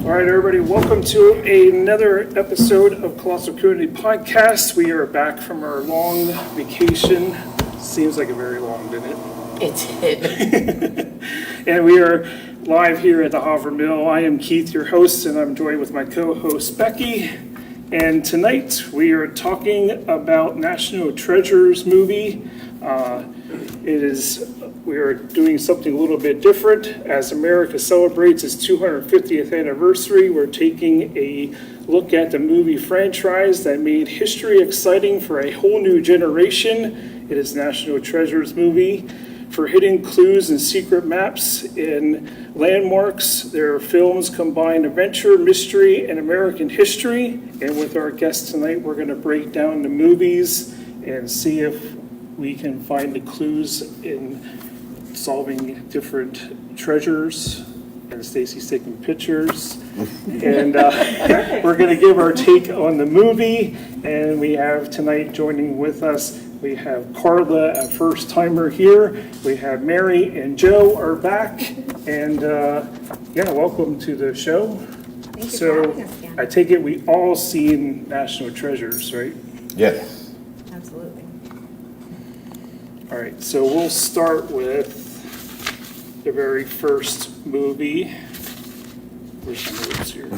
All right, everybody, welcome to another episode of Colossal Community Podcast. We are back from our long vacation. Seems like a very long, didn't it? It did. And we are live here at the Hoffer Mill. I am Keith, your host, and I'm joined with my co-host Becky. And tonight we are talking about National Treasures movie. We are doing something a little bit different. As America celebrates its 250th anniversary, we're taking a look at the movie franchise that made history exciting for a whole new generation. It is National Treasures movie. For hidden clues and secret maps and landmarks, their films combine adventure, mystery, and American history. And with our guests tonight, we're going to break down the movies and see if we can find the clues in solving different treasures. And Stacy's taking pictures. And we're going to give our take on the movie. And we have tonight joining with us, we have Carla, a first timer here. We have Mary and Joe are back. And welcome to the show. Thank you So for having us again. I take it we all seen National Treasures, right? Yes. Absolutely. All right, so we'll start with the very first movie. Where's my notes here?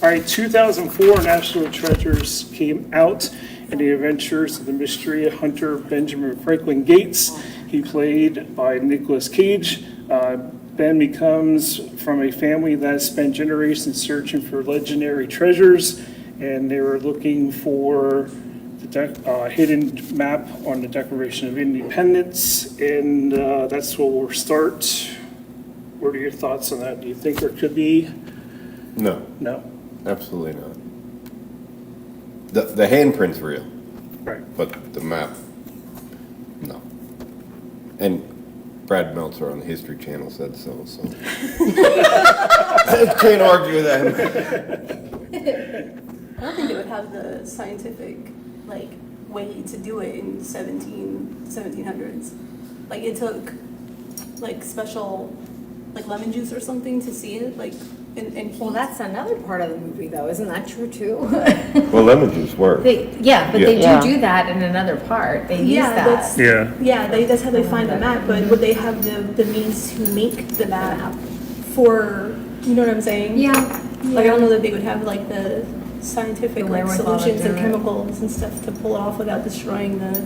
All right, 2004 National Treasures came out in the adventures of the mystery hunter Benjamin Franklin Gates. He played by Nicolas Cage. Ben becomes from a family that spent generations searching for legendary treasures, and they were looking for the hidden map on the Declaration of Independence, and that's where we'll start. What are your thoughts on that? Do you think there could be? No, No? absolutely not. The handprint's real, Right. but the map, no. And Brad Meltzer on the History Channel said so. I can't argue with that. I don't think they would have the scientific way to do it in 1700s. Like it took special lemon juice or something to see it and heat. Well, that's another part of the movie, though. Isn't that true, too? Well, lemon juice works. They do that in another part. They use that. That's how they find the map. But would they have the means to make the map for, you know what I'm saying? Yeah. I don't know that they would have the scientific The wherewithal to solutions and do it. chemicals and stuff to pull it off without destroying the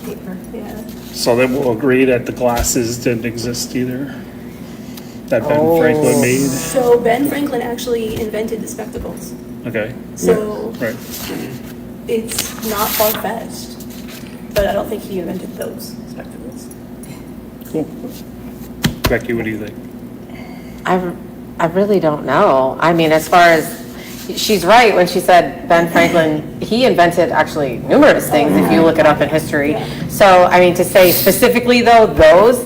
Paper. yeah. So then we'll agree that the glasses didn't exist either, that Ben Franklin made. So Ben Franklin actually invented the spectacles. Okay, So right. it's not far-fetched, but I don't think he invented those spectacles. Cool. Becky, what do you think? I really don't know. I mean, as far as, she's right when she said Ben Franklin, he invented actually numerous things if you look it up in history. Yeah. So, I mean, to say specifically though, those,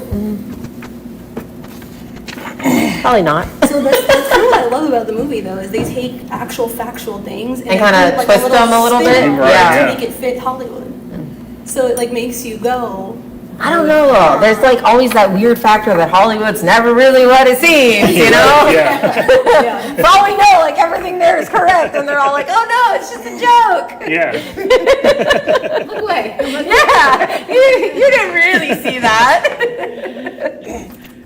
probably not. So that's kind of what I love about the movie, though, is they take actual factual things And kinda put, twist them a little bit? spin on it Right, to yeah. make it fit Hollywood. So it makes you go. I don't know though. There's always that weird factor that Hollywood's never really what it seems, you know? Yeah, Yeah. For all we know, everything there is correct, and they're all like, "Oh no, it's just a joke." yeah. Look away. Yeah, you didn't really see that.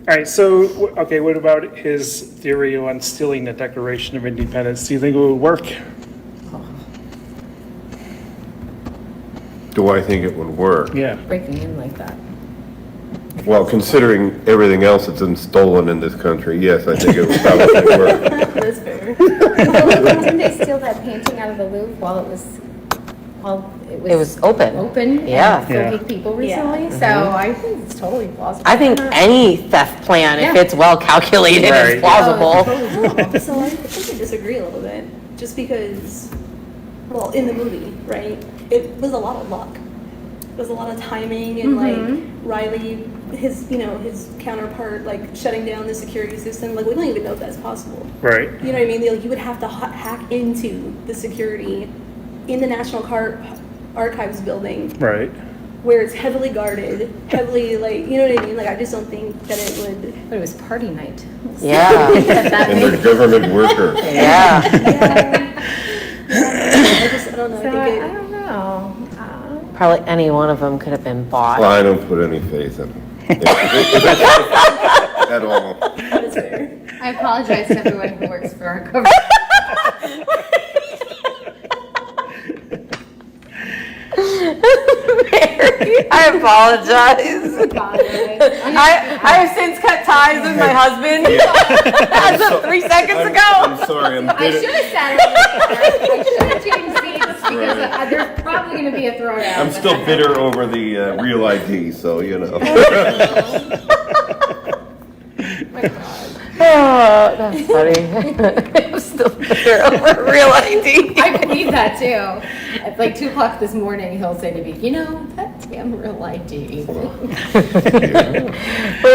All right, so, okay, what about his theory on stealing the Declaration of Independence? Do you think it would work? Do I think it would work? Yeah. Breaking in like that. Well, considering everything else that's been stolen in this country, yes, I think it would probably work. That's fair. Didn't they steal that painting out of the Louvre while it was It was open. open? Yeah. And Yeah. filled with people Yeah. recently? So I think it's totally plausible. I think any theft plan, if Yeah. it's well calculated, Right. is plausible. So I think I disagree a little bit, just because, well, in the movie, right, it was a lot of luck. It was a lot of timing and Riley, his counterpart, shutting down the security system. We don't even know if that's possible. Right. You know what I mean? You would have to hack into the security in the National Archives building Right. where it's heavily guarded, heavily like, you know what I mean? Like, I just don't think that it would. But it was party night. Yeah, And they're government worker. yeah. I don't know. So I I think it, don't know. Probably any one of them could have been bought. Well, I don't put any faith in it. At all. that is fair. I apologize to everyone who works for our government. Mary, I apologize. I have since cut ties with my husband as of 3 seconds ago. I'm sorry, I'm I bitter. should have sat over there. I should have changed seats because there's probably going to be a throwdown. I'm still bitter over the real ID, so you know. Oh, that's funny. I'm still bitter over real ID. I believe that too. At like 2 o'clock this morning, he'll say to me, you know, that damn real ID. Wait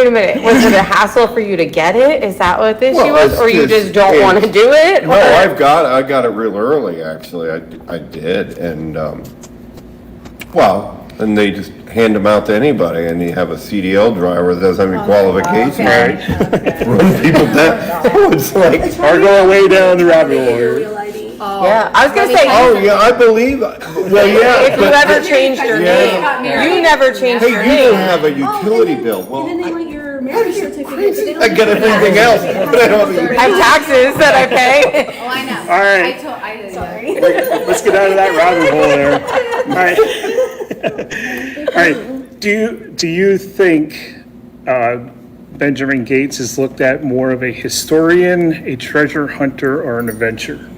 a minute. Was it a hassle for you to get it? Is that what the issue Well, was? it's Or you just- just don't want to do it? No, Or- I got it real early, actually. I did, and and they just hand them out to anybody, and you have a CDL driver that doesn't have any qualifications. Okay. Run people down. Oh, it's like, Are going way down the rabbit hole Your here. real ID. Yeah, I was going to say, oh yeah, I believe. Well, yeah. if you but- ever changed your Yeah. name, you never changed Hey, your you don't name. have a utility bill. And Well, then they want your marriage certificate. but they don't I get have everything else, but I don't. I have taxes that I pay. Oh, I know. All right. Sorry. Let's get out of that rabbit hole there. All right. Do you think Benjamin Gates is looked at more of a historian, a treasure hunter, or an adventurer?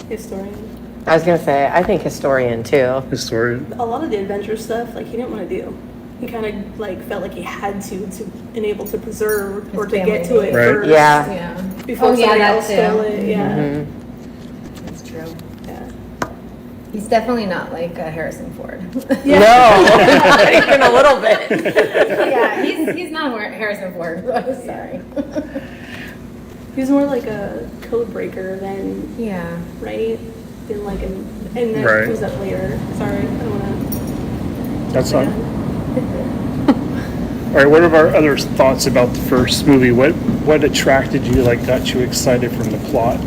Historian. I was going to say, I think historian too. Historian. A lot of the adventure stuff, like, he didn't want to do. He kind of like felt like he had to enable to preserve or His to get to family. it Right. first. Yeah. Yeah. Before Oh, yeah, somebody that else too. stole it. Yeah. That's true. Yeah. He's definitely not like Harrison Ford. No, not even a little bit. Yeah, he's not Harrison Ford. Sorry. He's more like a code breaker than Yeah. right? Than like and then Right. comes up later. Sorry, I don't want That's to. not. All right. What are our other thoughts about the first movie? What attracted you? Like, got you excited from the plot?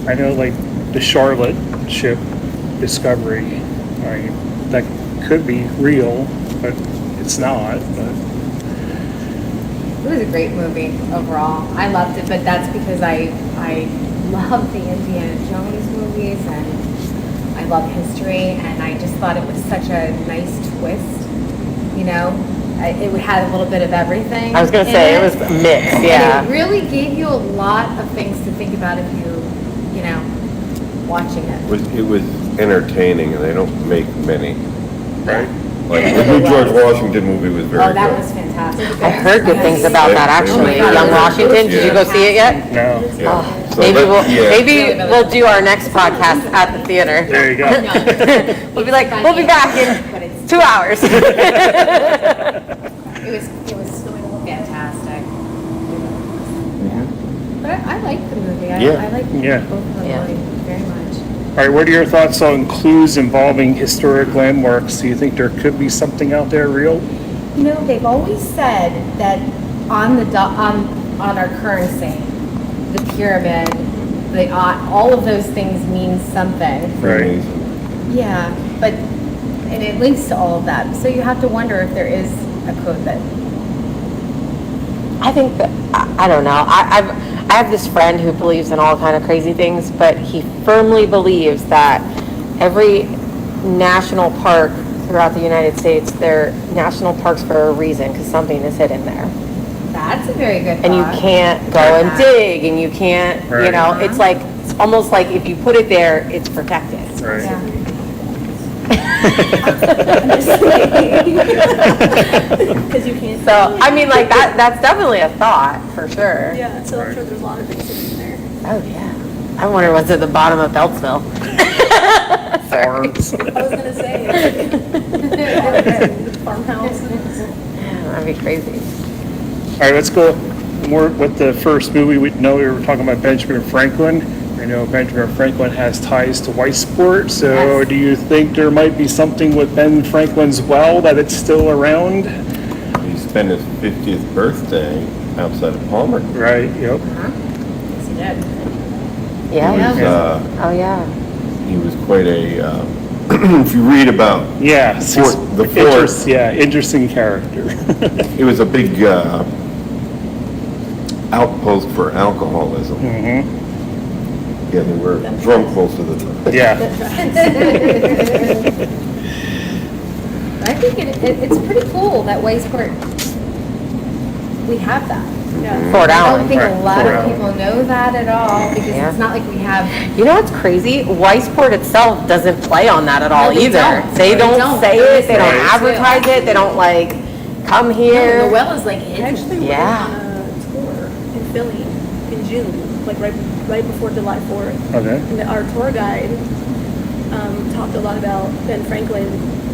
I know, like the Charlotte ship Discovery. That could be real, but it's not. But It was a great movie overall. I loved it, but that's because I love the Indiana Jones movies and I love history, and I just thought it was such a nice twist. You know, it had a little bit of everything. I was going to in say, it was a mix, yeah. And it really gave you a lot of things to think about if you know, watching it. It was entertaining, and they don't make many. right. Like the new George Washington movie was very Oh, that good. was fantastic. I heard good things about that actually. Oh my God. Young Washington, did you go see it yet? No. Yeah. So Maybe that- we'll yeah. maybe we'll do our next podcast at the theater. There you go. We'll be like, we'll be back in 2 hours. It was fantastic. But I liked the movie. Yeah. I liked Yeah. both of them Yeah. really very much. All right. What are your thoughts on clues involving historic landmarks? Do you think there could be something out there real? You know, they've always said that on our currency, the pyramid, all of those things mean something. Right. Yeah, but and it links to all of that. So you have to wonder if there is a code that. I think that, I don't know. I have this friend who believes in all kind of crazy things, but he firmly believes that every national park throughout the United States, they're national parks for a reason, because something is hidden there. That's a very good. And you thought. can't go and dig, and you can't, you Right. know, it's almost like if you put it there, it's protected. Right. Yeah. Because you can't. So, I mean, like, that's definitely a thought, for sure. Yeah, so I'm sure there's a lot of things in there. Oh, yeah. I wonder what's at the bottom of Beltsville. Farms. I was gonna say farmhouse. Yeah, that'd be crazy. All right, let's go more with the first movie. We know we were talking about Benjamin Franklin. I know Benjamin Franklin has ties to Weissport, so Yes. do you think there might be something with Ben Franklin's well that it's still around? He spent his 50th birthday outside of Palmer. Right, yep. Yes, he did. Yeah. He was, Oh, yeah. he was quite a, if you read about, Yeah. The fort. Yeah, interesting character. he was a big outpost for alcoholism. Mhm. Yeah, they were drunk most of the time. Yeah, I think it's pretty cool that Waysport, we have that. Yeah. Fort I Allen. don't think a Right, lot Fort of Allen. people know that at all, because Yeah. it's not like we have, You know what's crazy? Weisport itself doesn't play on that at all No, they either. don't. They They don't don't. say it, they don't Right. advertise it, they don't like, come the here. well is like I hidden. actually went Yeah. on a tour in Philly in June, like right before July 4th. okay. And our tour guide talked a lot about Ben Franklin.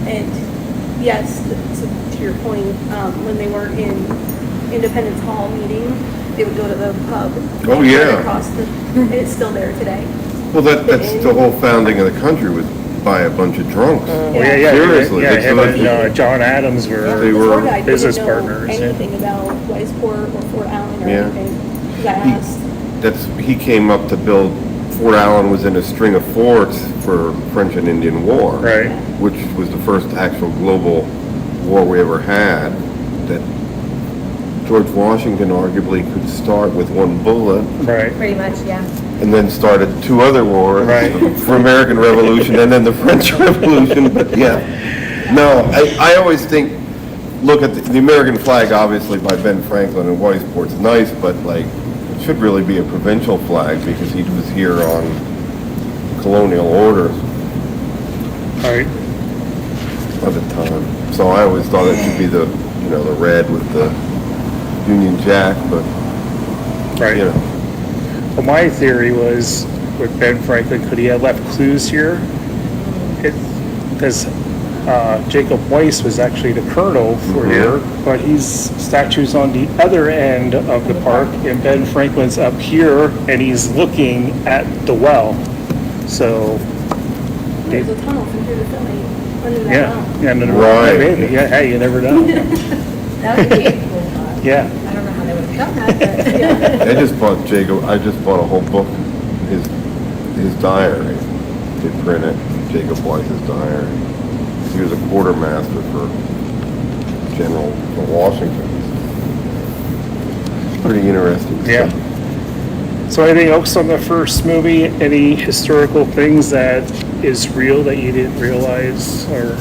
And yes, to your point, when they were in Independence Hall meeting, they would go to the pub. Oh, right yeah. across and it's still there today. Well, that's the whole founding of the country was by a bunch of drunks. Oh, yeah, Seriously, yeah, it's him like- and John Adams were They The were tour guide business didn't know partners. Yeah. anything about Weissport or Fort Allen or Yeah. anything. 'Cause I He- asked. He came up to build, Fort Allen was in a string of forts for French and Indian War. Right. Which was the first actual global war we ever had, that George Washington arguably could start with one bullet Right. Pretty much, yeah. and then started two other wars Right. for American Revolution and then the French Revolution, but yeah. No, I always think, look at the American flag, obviously by Ben Franklin and Weissport's nice, but like, it should really be a provincial flag because he was here on colonial orders Right. at the time. So I always thought it should be the, the red with the Union Jack, but, Right. you know. Well, my theory was with Ben Franklin, could he have left clues here? Because Jacob Weiss was actually the colonel for here, but he's statues on the other end of the park, and Ben Franklin's up here, and he's looking at the well. So, There's a tunnel from here to Philly under that yeah, mountain. and then, Right. maybe, yeah, hey, you never know. That would be a cool thought. Yeah, I don't know how they would have done that, but yeah. I just bought a whole book, his diary, to print it, Jacob Weiss's diary. He was a quartermaster for Washington. Pretty interesting yeah. stuff. So anything else on the first movie? Any historical things that is real that you didn't realize, or?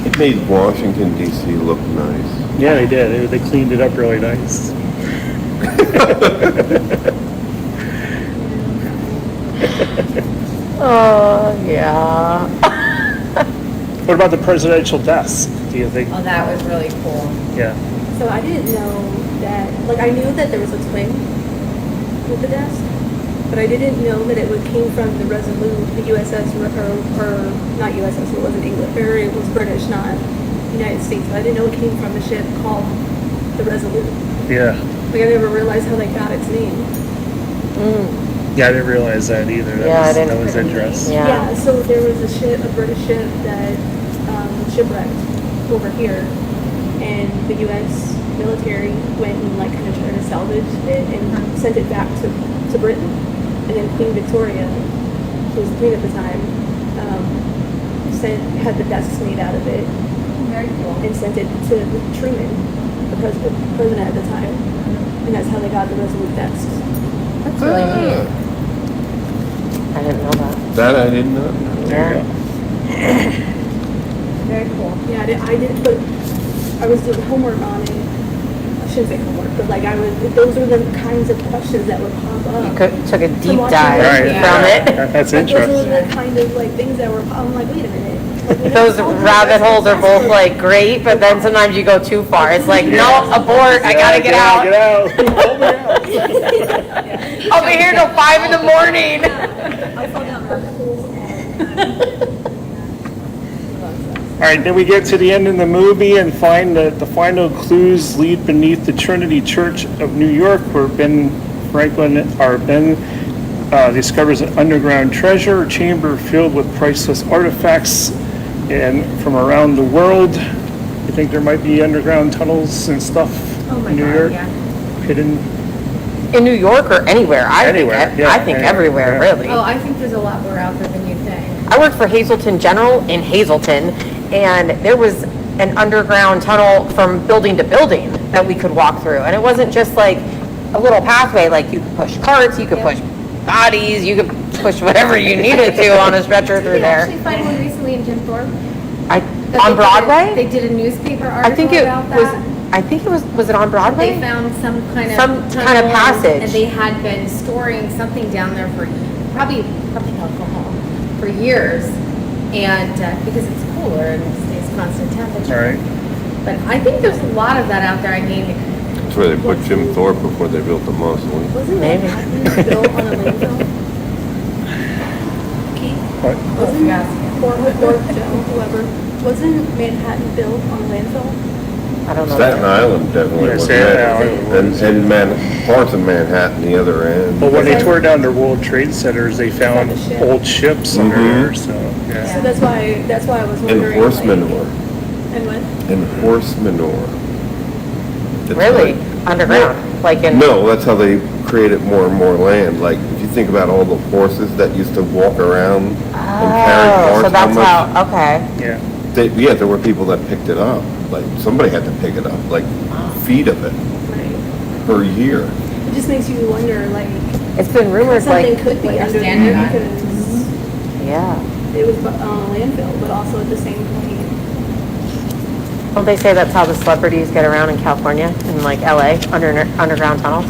It made Washington DC look nice. Yeah, they did. They cleaned it up really nice. Oh, yeah. What about the presidential desk? Do you think? Oh, that was really cool. Yeah. So I didn't know that, like I knew that there was a twin with the desk, but I didn't know that it came from the Resolute, the USS, or not USS, it wasn't English, or it was British, not United States, but I didn't know it came from a ship called the Resolute. Yeah. Like I never realized how they got its name. Yeah, I didn't realize that either. That Yeah, I was, didn't- that was interesting. Yeah. So there was a ship, a British ship that shipwrecked over here, and the U.S. military went and like kind of tried to salvage it and sent it back to Britain, and then Queen Victoria, who was the queen at the time, had the desks made out of it Very cool. and sent it to Truman, the president at the time, and that's how they got the Resolute desks. That's really neat. I didn't know that. That I did not know. There you go. Very cool. Yeah, I did, but I was doing homework on it. I shouldn't say homework, but like those are the kinds of questions that would pop up. You took a deep watching dive Right. Yeah. from it. That's Like, those are interesting. the kind of like things that were, I'm like, wait a minute. Like, we Those never saw rabbit the holes are both desks. like great, but then sometimes you go too far. It's like, no, abort, I gotta get out. Get out. Pull me out. I'll be here till 5 in the morning. I found out rabbit holes. right, then we get to the end of the movie and find that the final clues lead beneath the Trinity Church of New York, where Ben discovers an underground treasure chamber filled with priceless artifacts and from around the world. You think there might be underground tunnels and stuff Oh my in New God, York? yeah. Hidden? In New York or anywhere? Anywhere, yeah, I think anywhere, everywhere, yeah. really. Oh, I think there's a lot more out there than you think. I worked for Hazleton General in Hazleton, and there was an underground tunnel from building to building that we could walk through. And it wasn't just like a little pathway, like you could push carts, you could push bodies, you could push whatever you needed to on a stretcher through Did you there. actually find one recently in Jim Thorpe? On Broadway? They did a newspaper I think article it about was, that. I think it was it on Broadway? They found some kind of Some kind of tunnel, passage. and they had been storing something down there for probably alcohol for years, and because it's cooler and it stays constant temperature. All right. But I think there's a lot of that out there. I mean, That's where they put Jim Thorpe before they built the mausoleum. Wasn't Maybe. Manhattan built on a landfill? Keith? What? Wasn't yes. or Joe, whoever, wasn't Manhattan built on a landfill? I don't know. Staten Island definitely Yeah, was Staten that. Island was. And parts of Manhattan, the other end. But when they tore down the World Trade Centers, they found the ship. old ships under Mhm. there, so, yeah. So that's why I was And wondering. horse like- manure. And what? And horse manure. It's Really? like- Underground? Like in? No, that's how they created more and more land. Like, if you think about all the horses that used to walk around and carry Oh, parts, so that's much how, okay. Yeah. there were people that picked it up. Like, somebody had to pick it up, like, feet of it Right. per year. It just makes you wonder, like, It's been rumored something like, could be like under standing there on. because yeah. it was on a landfill, but also at the same point. Don't they say that's how the celebrities get around in California, in like LA, underground tunnels?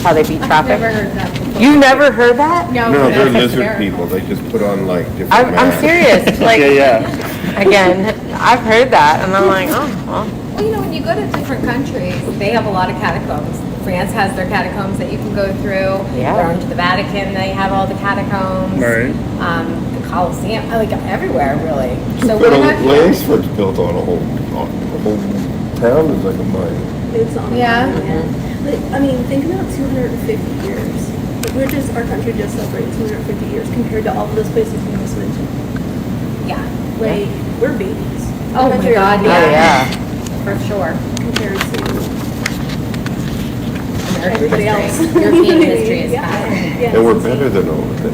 How they beat I've traffic? never heard that before. You never heard that? No, but they're that's lizard hysterical. people. They just put on, like, different I'm masks. serious, like, Yeah, yeah. again, I've heard that, and I'm like, oh, well. Well, you know, when you go to different countries, they have a lot of catacombs. France has their catacombs that you can go through. Yeah. Going to the Vatican, they have all the catacombs. Right. The Colosseum, like everywhere, really. So But we're not here. Langsford's built on a whole town is like a mine. It's on. Yeah. Like, I mean, think about 250 years. Like, our country just celebrated 250 years compared to all of those places you just mentioned. Yeah. Like, we're babies. Oh my Country God, is Oh, yeah. yeah. For sure. Compared to American everybody else. history. European history is Yeah. fascinating. Yeah, And we're it's better than all of them.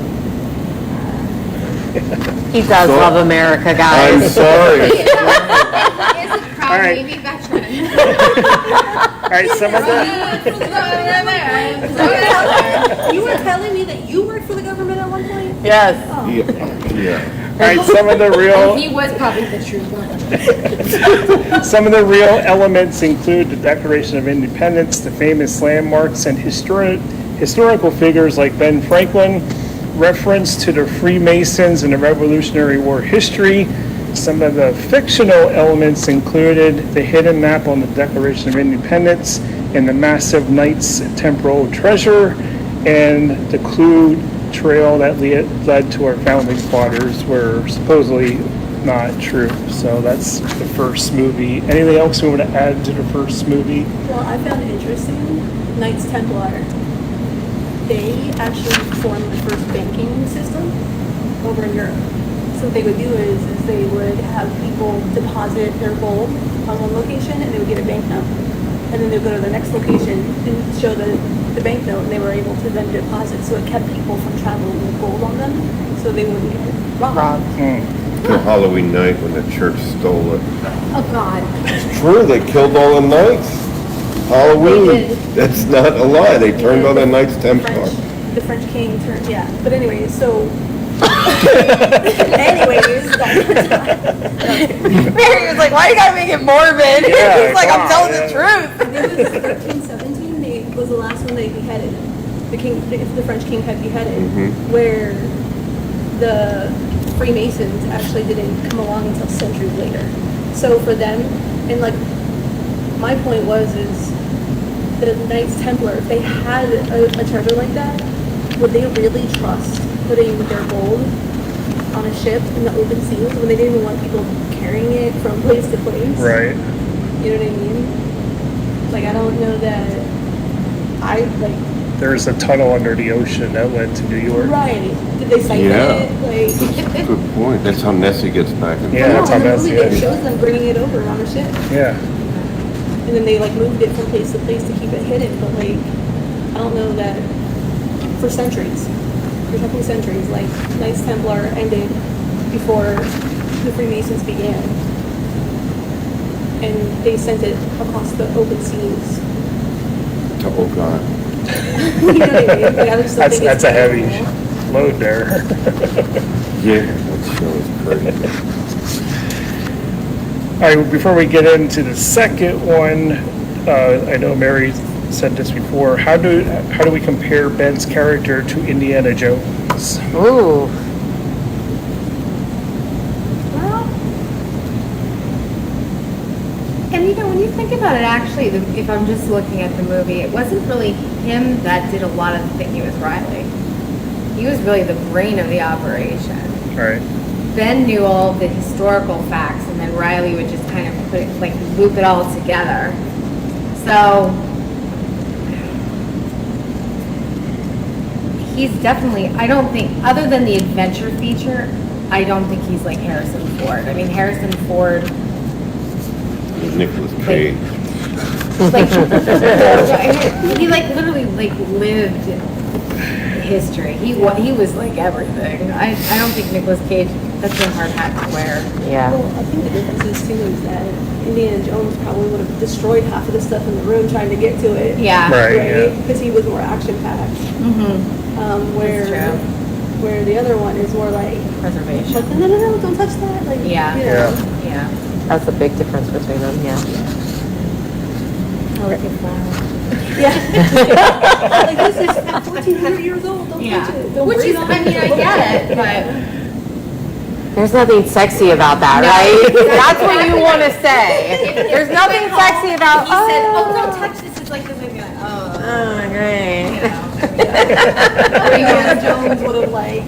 He does So- love America, I'm guys. sorry. He is a All proud right. Navy veteran. All right, some of the, You were telling me that you worked for the government at one point? Yes. Yeah. all right, some of the real, He was probably the true one. some of the real elements include the Declaration of Independence, the famous landmarks, and historical figures like Ben Franklin, reference to the Freemasons and the Revolutionary War history. Some of the fictional elements included the hidden map on the Declaration of Independence and the massive Knights Temporal treasure and the clue trail that led to our founding fathers were supposedly not true. So that's the first movie. Anything else you want to add to the first movie? Well, I found it interesting. Knights Templar, they actually formed the first banking system over in Europe. So what they would do is they would have people deposit their gold on one location and they would get a banknote. And then they would go to the next location and show the banknote and they were able to then deposit. So it kept people from traveling with gold on them so they wouldn't get robbed. Till Halloween night when the church stole it. Oh, God. True, they killed all the knights. Halloween. They did. That's not a lie. They turned on the Knights Templar. The French king turned, yeah. But anyways, so. anyways, Mary was like, why you gotta make it morbid? Yeah, He's like, come I'm on, telling yeah. the truth. it was 1317. Was the last one they beheaded. The French king had beheaded, where the Freemasons actually didn't come along until centuries later. So for them, and like my point is the Knights Templar, if they had a treasure like that, would they really trust putting their gold on a ship in the open seas when they didn't even want people carrying it from place to place. Right. You know what I mean? Like, I don't know that There's a tunnel under the ocean that led to New York. right. Did they cite Yeah. it? Like, Good point. That's how Nessie gets back in. Yeah, no, that's how in the that's movie it shows them bringing it over on a ship. Yeah. And then they like moved it from place to place to keep it hidden. But like, I don't know that for centuries, for a couple of centuries, like Knights Templar ended before the Freemasons began. And they sent it across the open seas. Oh, God. You know what I mean? Like, I just don't think That's it's a heavy possible. load there. Yeah, that show is crazy. All right, before we get into the second one, I know Mary said this before. How do we compare Ben's character to Indiana Jones? Ooh. Well, and you know, when you think about it, actually, if I'm just looking at the movie, it wasn't really him that did a lot of the thinking. It was Riley. He was really the brain of the operation. All right. Ben knew all the historical facts, and then Riley would just kind of put it, like loop it all together. So he's definitely, I don't think, other than the adventure feature, I don't think he's like Harrison Ford. I mean, Harrison Ford, Nicolas Cage. like, he like literally like lived history. He was like everything. I don't think Nicolas Cage, that's a hard hat to wear. Yeah. Well, I think the difference is too is that Indiana Jones probably would have destroyed half of the stuff in the room trying to get to it. Yeah. Right, yeah. Because he was more action packed. Mm-hmm. Where That's where the other one is more like Preservation. no, don't touch that. Like Yeah. you know. Yeah. That's a big difference between them, yeah. I like a flower. Yeah. Like this is 1,400 years old. Don't Yeah. touch it. Don't Which breathe is, on I mean, I Don't get touch it, but. There's nothing sexy about that, No, right? exactly. That's what you want to say. There's nothing sexy about, He said, "Oh, don't touch this." It's like this. I'd be like, "Oh, great. you know." Indiana Jones would have like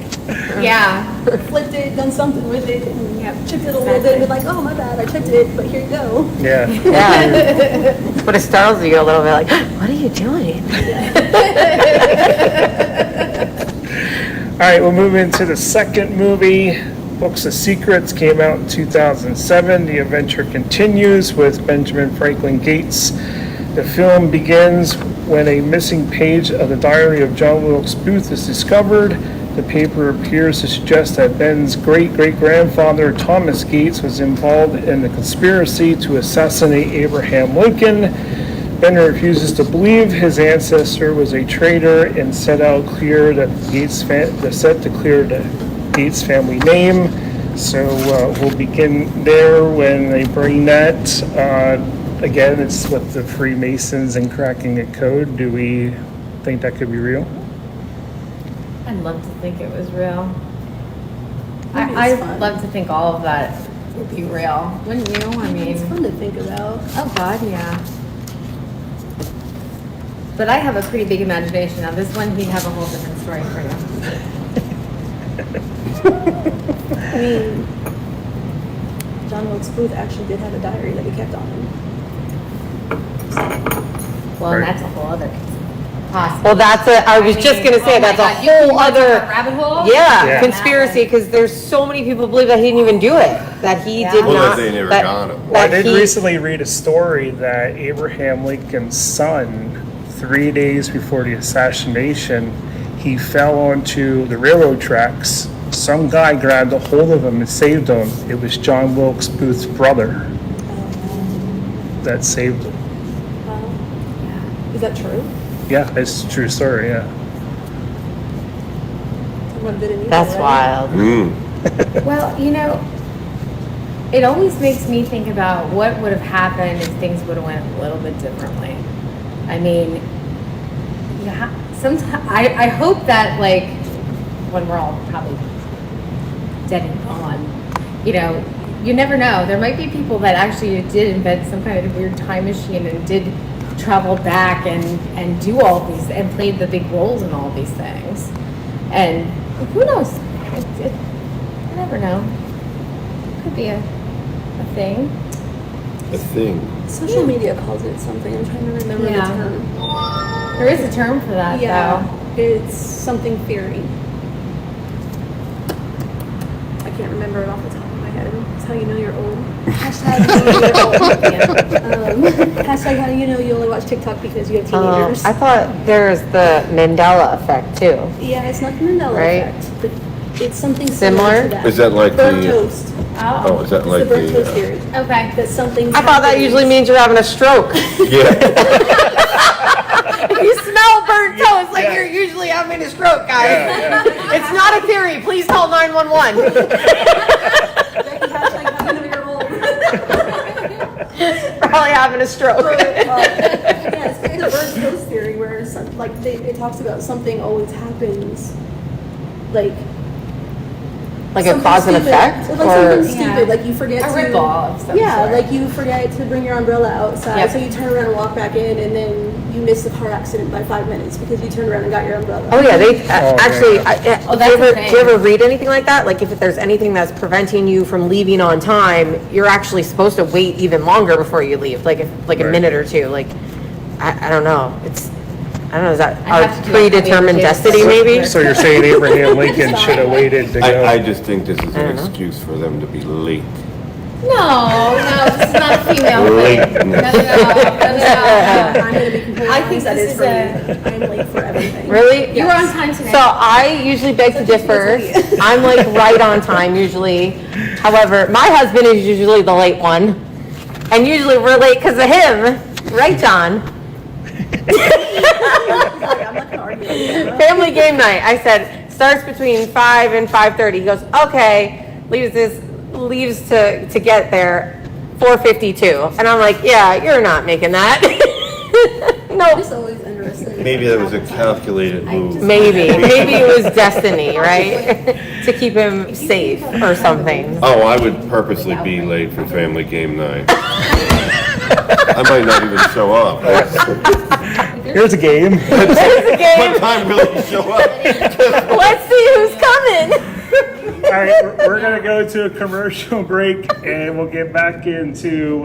Yeah. flipped it, done something with it, and Yep, chipped it a little bit, and been like, oh my bad, I chipped it, but here you go. Yeah. Yeah. But it startles you a little bit, like, what are you doing? All right, we'll move into the second movie. Books of Secrets came out in 2007. The adventure continues with Benjamin Franklin Gates. The film begins when a missing page of the diary of John Wilkes Booth is discovered. The paper appears to suggest that Ben's great-great-grandfather, Thomas Gates, was involved in the conspiracy to assassinate Abraham Lincoln. Ben refuses to believe his ancestor was a traitor and set to clear the Gates family name. So we'll begin there when they bring that. Again, it's with the Freemasons and cracking a code. Do we think that could be real? I'd love to think it was real. Maybe it's I'd fun. love to think all of that would be real. Wouldn't you? I mean, It's fun to think about. oh God, yeah. But I have a pretty big imagination. Now this one, he'd have a whole different story for you. I mean, John Wilkes Booth actually did have a diary that he kept on him. Well, Right. that's a whole other possible. Well, I was just gonna say, that's a whole other, rabbit hole. yeah, Yeah. conspiracy, because there's so many people believe that he didn't even do it, that he Yeah. did Well, not. that they never that- got him. Well, I that did he- recently read a story that Abraham Lincoln's son, 3 days before the assassination, he fell onto the railroad tracks. Some guy grabbed a hold of him and saved him. It was John Wilkes Booth's brother that saved him. Is that true? Yeah, it's a true story, yeah. Someone did it either, That's right? wild. Well, you know, it always makes me think about what would have happened if things would have went a little bit differently. I mean, yeah, sometimes I hope that like when we're all probably dead and gone, you know, you never know. There might be people that actually did invent some kind of weird time machine and did travel back and do all these and played the big roles in all these things. And who knows? It never never know. Could be a thing. A thing. Social media calls it something. I'm trying to remember the Yeah. term. There is a term for that, Yeah, it's something theory. I can't remember it off the top of my head. It's how you know you're old. Hashtag how you know you're old. Hashtag how you know you only watch TikTok because you have teenagers. I thought there's the Mandela effect too. Yeah, it's not the Mandela Right. effect, but it's something Similar? to that. Is that like burnt the- toast? Oh, is that It's like the burnt toast the, theory. Okay. That something. I thought that usually means you're having a stroke. yeah, If you smell burnt toast, like you're usually having a stroke, guys. It's not a theory. Please call 911. Hashtag how you know you're old. Probably having a stroke. Yeah, it's the burnt toast theory where it talks about something always happens, like Like a something cause and stupid. effect? Like Or something stupid, like you forget A to ripple of some yeah, sort. like you forget to bring your umbrella outside, Yep. so you turn around and walk back in, and then you miss the car accident by 5 minutes because you turned around and got your umbrella. Oh yeah, they actually. Oh, do that's you a ever, thing. do you ever read anything like that? Like if there's anything that's preventing you from leaving on time, you're actually supposed to wait even longer before you leave, like a minute or two. Like I don't know. I don't know. Is that I our have to do predetermined it. destiny? Maybe. So you're saying Abraham Lincoln should have waited to go? I just think this is an excuse for them to be late. No, this is not a female Late. thing. No. I'm gonna be completely I think honest, that this is is for me. I'm late for everything. Really? You were on time today. So I usually beg to differ. I'm like right on time usually. However, my husband is usually the late one. And usually we're late because of him. Right, John? I'm not gonna argue with you. Family game night. I said, starts between 5 and 5:30. He goes, okay. Leaves to get there 4:52. And I'm like, yeah, you're not making that. No. It's always interesting. Maybe that was a calculated move. Maybe it was destiny, right? To keep him safe or something. Oh, I would purposely be late for family game night. I might not even show up. Here's a game. There's a game. What time will you show up? Let's see who's coming. All right, we're gonna go to a commercial break, and we'll get back into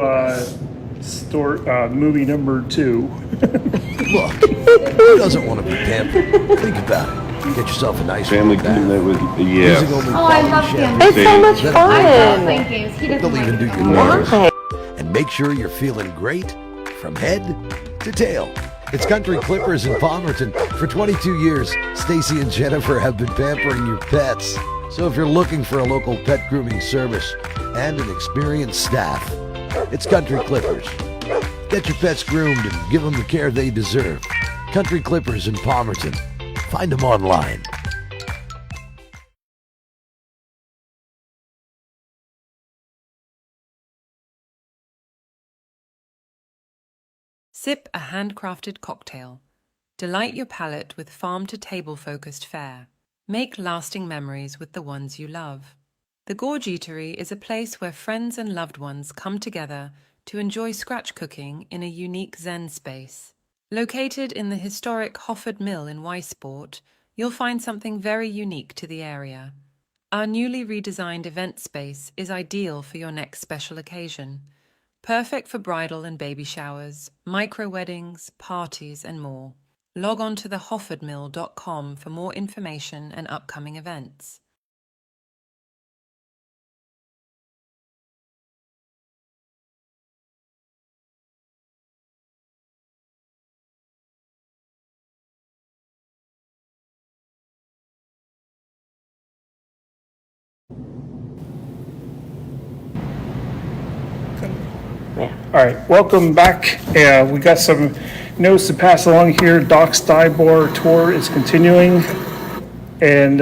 movie number 2. Look, who doesn't want to be pampered? Think about it. Get yourself a nice Family warm game bath. night was, Using yeah. only Oh, I quality love champagne. him. It's so much I love fun. playing games. He doesn't They'll even do your like nails. Why? And make sure you're feeling great from head to tail. It's Country Clippers in Palmerton. For 22 years, Stacy and Jennifer have been pampering your pets. So if you're looking for a local pet grooming service and an experienced staff, it's Country Clippers. Get your pets groomed and give them the care they deserve. Country Clippers in Palmerton. Find them online. Sip a handcrafted cocktail. Delight your palate with farm-to-table focused fare. Make lasting memories with the ones you love. The Gorge Eatery is a place where friends and loved ones come together to enjoy scratch cooking in a unique Zen space. Located in the historic Hofford Mill in Weisport, you'll find something very unique to the area. Our newly redesigned event space is ideal for your next special occasion. Perfect for bridal and baby showers, micro-weddings, parties, and more. Log on to thehoffordmill.com for more information and upcoming events. All right, welcome back. We got some notes to pass along here. Doc's Dive Bar Tour is continuing. And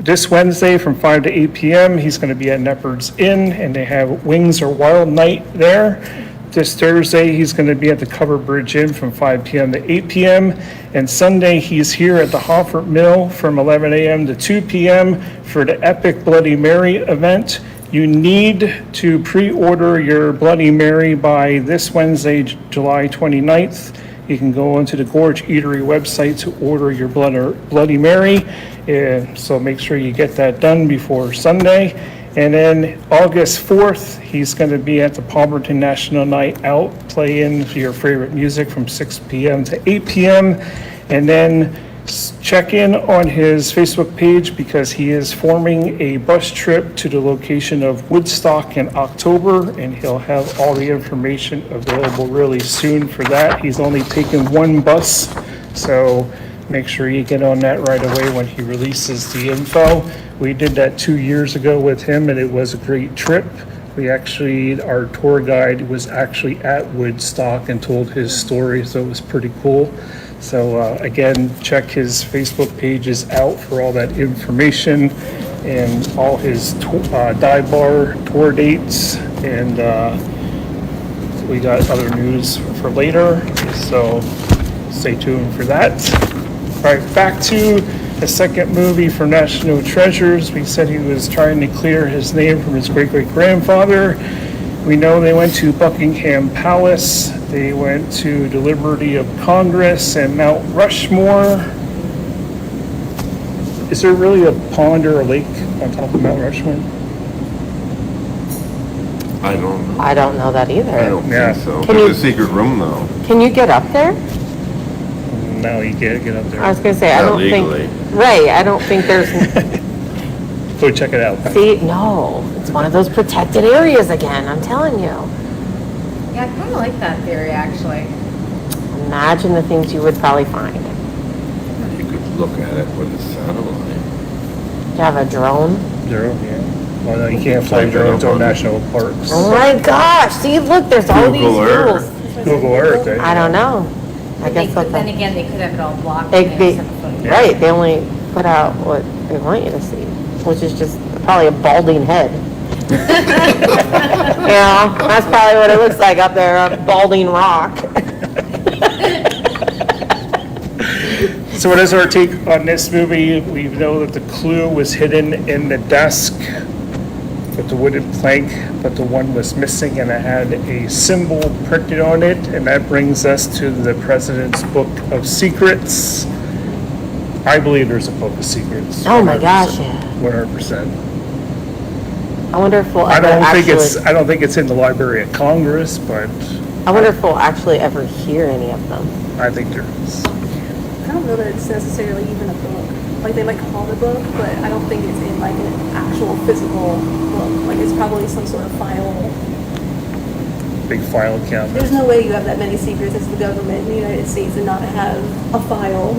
this Wednesday from 5 to 8 p.m., he's going to be at Neppard's Inn, and they have Wings or Wild Night there. This Thursday, he's going to be at the Covered Bridge Inn from 5 p.m. to 8 p.m. And Sunday, he's here at the Hofford Mill from 11 a.m. to 2 p.m. for the Epic Bloody Mary event. You need to pre-order your Bloody Mary by this Wednesday, July 29th. you can go onto the Gorge Eatery website to order your Bloody Mary. So make sure you get that done before Sunday. And then August 4th, he's going to be at the Palmerton National Night Out, playing your favorite music from 6 p.m. to 8 p.m. And then check in on his Facebook page because he is forming a bus trip to the location of Woodstock in October, and he'll have all the information available really soon for that. He's only taking one bus, so make sure you get on that right away when he releases the info. We did that 2 years ago with him, and it was a great trip. Our tour guide was actually at Woodstock and told his story, so it was pretty cool. So again, check his Facebook pages out for all that information and all his dive bar tour dates. And we got other news for later, so stay tuned for that. All right, back to the second movie for National Treasures. We said he was trying to clear his name from his great-great-grandfather. We know they went to Buckingham Palace, they went to the Library of Congress and Mount Rushmore. Is there really a pond or a lake on top of Mount Rushmore? I don't know. that either. I don't Yeah. think so. Can There's you- a secret room though. Can you get up there? No, you can't get up I there. was gonna say, I Not don't legally. think, right, I don't think there's, Go check it out. see, no, it's one of those protected areas again, I'm telling you. Yeah, I kind of like that theory, actually. Imagine the things you would probably find. You could look at it with a satellite. You have a drone? Zero, yeah. Well, no, you can't fly drones on national parks. Oh my gosh, see, look, there's all these Google rules. Earth. Google Earth, eh? I don't know. I But they guess could, that's, then again, they could have it all blocked. They- and they- have a photo. right, they only put out what they want you to see, which is just probably a balding head. Yeah, that's probably what it looks like up there, a balding rock. So what is our take on this movie? We know that the clue was hidden in the desk with the wooden plank, but the one was missing and it had a symbol printed on it, and that brings us to the President's Book of Secrets. I believe there's a Book of Secrets. Oh my gosh, yeah. 100%. I wonder if we'll I ever don't think it's in the Library of Congress, but I wonder if we'll actually ever hear any of them. I think there is. I don't know that it's necessarily even a book. Like, they might call it a book, but I don't think it's in like an actual physical book. Like, it's probably some sort of file. Big file cabinet. There's no way you have that many secrets as the government in the United States and not have a file.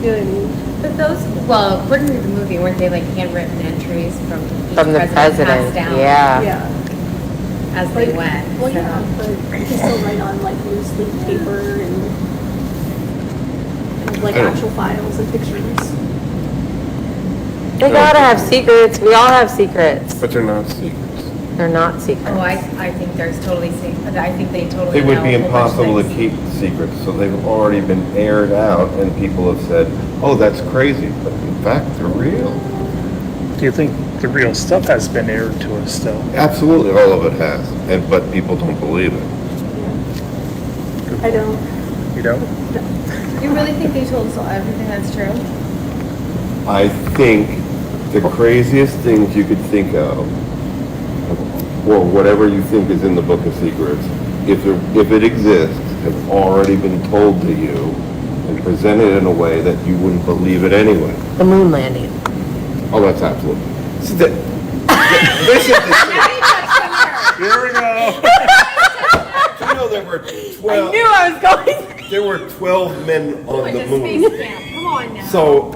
You know what I mean? But those, well, according to the movie, weren't they like handwritten entries from each From the president, passed down yeah. Yeah. as they went? Well, so. yeah, but you can still write on like loose leaf paper and like I don't- actual files and pictures. They gotta have secrets, we all have secrets. But they're not secrets. They're not secrets. Oh, I think there's totally, I think they totally It would know be a whole bunch of impossible to things. keep secrets, so they've already been aired out and people have said, oh, that's crazy, but in fact, they're real. Do you think the real stuff has been aired to us still? Absolutely, all of it has, but people don't believe it. I don't. You know? You really think they told us everything that's true? I think the craziest things you could think of, or whatever you think is in the Book of Secrets, if it exists, has already been told to you and presented in a way that you wouldn't believe it anyway. The moon landing. Oh, that's absolutely. Here we go. You know there were 12. I was going. There were 12 men on the Like a moon. space camp, come on now. So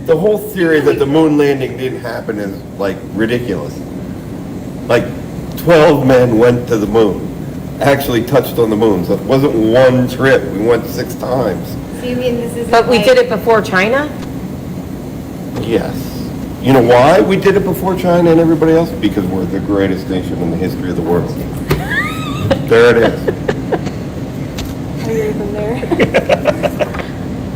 the whole theory that the moon landing didn't happen is like ridiculous. Like 12 men went to the moon, actually touched on the moon. So it wasn't one trip. We went 6 times. So you mean this is But we did it before China? Yes. You know why we did it before China and everybody else? Because we're the greatest nation in the history of the world. There it is. I hear from there.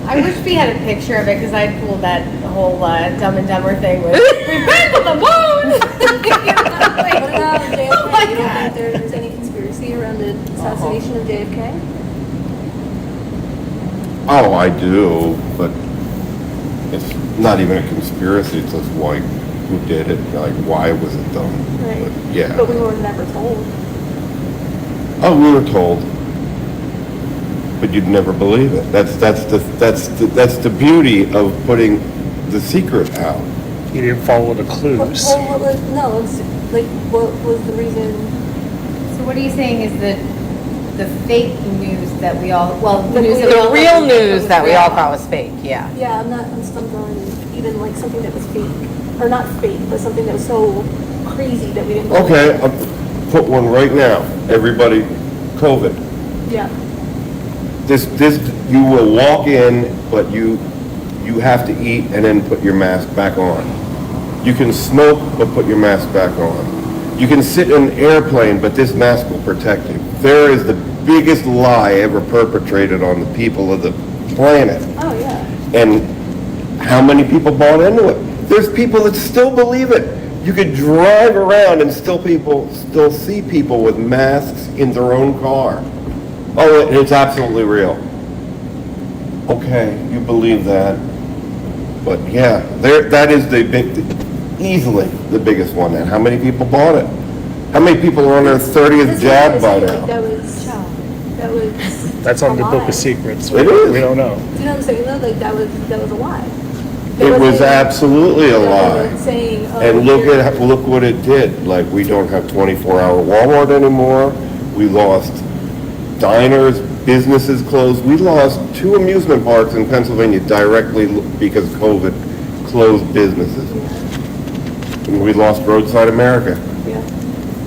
I wish we had a picture of it because I'd pull that whole Dumb and Dumber thing with "We've been to the moon." What about JFK? Oh my You don't God. think there's any conspiracy around the assassination of JFK? Oh, I do, but it's not even a conspiracy, it's just like, who did it, like, why was it done? Right. But, yeah. But we were never told. Oh, we were told, but you'd never believe it. That's the beauty of putting the secret out. You didn't follow the clues. What was the reason? So what are you saying is that the fake news that we all, well, the news that we The all real thought was news that we real. all thought was fake, yeah. Yeah, I'm stumped on even like something that was fake, or not fake, but something that was so crazy that we didn't believe. Okay, I'll put one right now. Everybody, COVID. Yeah. This, you will walk in, but you have to eat and then put your mask back on. You can smoke, but put your mask back on. You can sit in an airplane, but this mask will protect you. There is the biggest lie ever perpetrated on the people of the planet. Oh yeah. And how many people bought into it? There's people that still believe it. You could drive around and still see people with masks in their own car. Oh, it's absolutely real. Okay, you believe that. But yeah, that is easily the biggest one. And how many people bought it? How many people are on their 30th jab by now? That was. That's on the a Book lie. of Secrets. It is. We don't know. Do you know what I'm saying? Though? Like that was a lie. It was absolutely a They lie. wasn't saying, oh, And look what it did. Like, we don't have 24-hour Walmart anymore. We lost diners, businesses closed. We lost 2 amusement parks in Pennsylvania directly because COVID closed businesses. And we lost Roadside America. Yeah.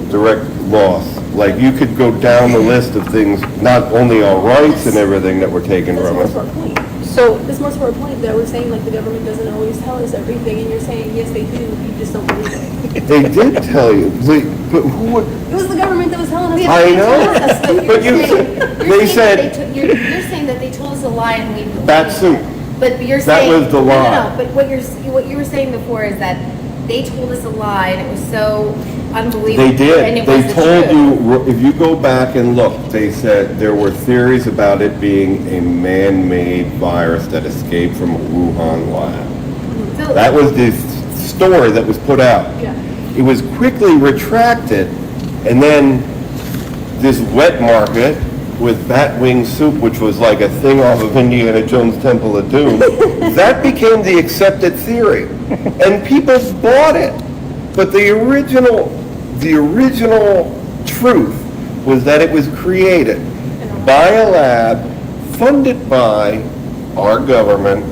Direct loss. Like, you could go down the list of things, not only our rights and everything that were taken That's from more us. to our point. So, That's more to our point that we're saying like the government doesn't always tell us everything, and you're saying yes they do. You just don't believe it. They did tell you. But who would? It was the government that was telling us. I know. But You're they saying that said, you're saying that they told us a lie and we believed bat it. suit. But you're That saying. was the lie. No, but what you were saying before is that they told us a lie and it was so unbelievable. They did. And it They was the told truth. you, if you go back and look, they said there were theories about it being a man-made virus that escaped from a Wuhan lab. So- That was the story that was put out. Yeah. It was quickly retracted, and then this wet market with bat wing soup, which was like a thing off of Indiana Jones' Temple of Doom, that became the accepted theory. And people bought it. But the original truth was that it was created by a lab, funded by our government,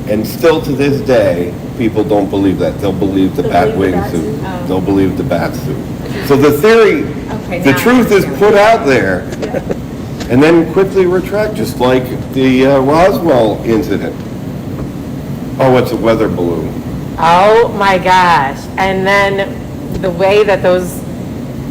and still to this day, people don't believe that. They'll believe the They'll bat believe the wing bat suit. suit. Oh. They'll believe the bat suit. So the theory, Okay, the now I truth is understand. put out there, and then quickly retract, just like the Roswell incident. Oh, it's a weather balloon. oh my gosh. And then the way that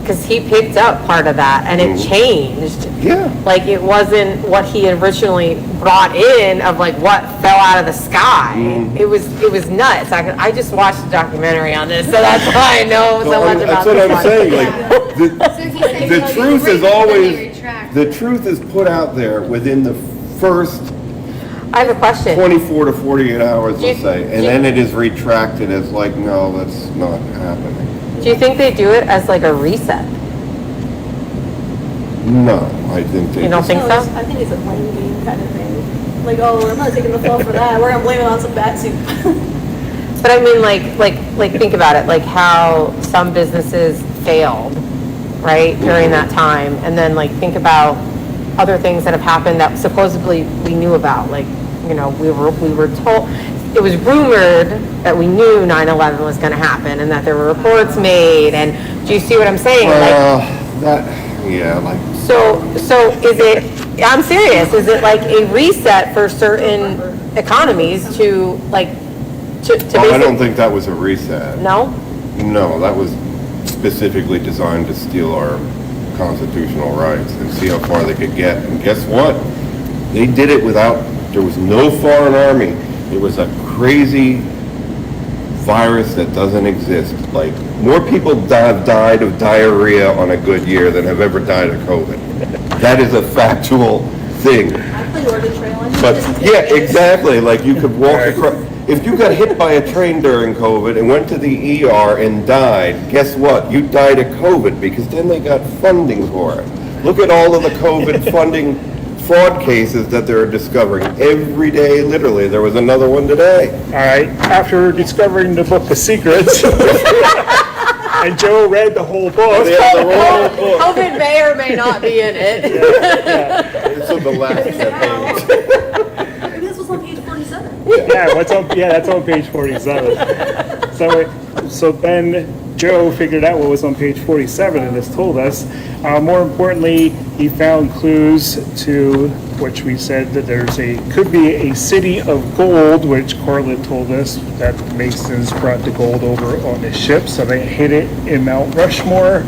because he picked up part of that and it changed. Yeah. Like it wasn't what he originally brought in of like what fell out of the sky. It was nuts. I just watched a documentary on this, so that's why I know so much about That's what this I'm one. saying, like, So he's saying the tell you truth the is truth, but then always, they retract. the truth is put out there within the first I have a question. 24 to 48 hours, let's Do- say, and then it is retracted as like, no, that's not happening. Do you think they do it as like a reset? No, I think they You don't just- think No, so? I think it's a blame game kind of thing. Like, oh, I'm not taking the fall for that. We're gonna blame it on some bat soup. But I mean, like think about it, like how some businesses failed, right, during that time, and then like think about other things that have happened that supposedly we knew about, like, you know, we were told, it was rumored that we knew 9/11 was going to happen, and that there were reports made, and do you see what I'm saying? like, So is it, I'm serious, is it like a reset for certain economies to like, to oh, I basically? don't think that was a reset. No? No, that was specifically designed to steal our constitutional rights and see how far they could get. And guess what? They did it without, there was no foreign army. It was a crazy virus that doesn't exist. Like, more people have died of diarrhea on a good year than have ever died of COVID. That is a factual thing. I played Oregon Trail. I think But, this is yeah, good. exactly, like you could walk across, if you got hit by a train during COVID and went to the ER and died, guess what? You died of COVID because then they got funding for it. Look at all of the COVID funding fraud cases that they're discovering every day, literally. There was another one today. All right, after discovering the book, The Secrets, and Joe read the whole book. COVID may or may not be in it. It's on the last page. Maybe this was on page 47. Yeah, that's on page 47. So then Joe figured out what was on page 47 and has told us. More importantly, he found clues to which we said that could be a city of gold, which Cortland told us that the Masons brought the gold over on the ship, so they hid it in Mount Rushmore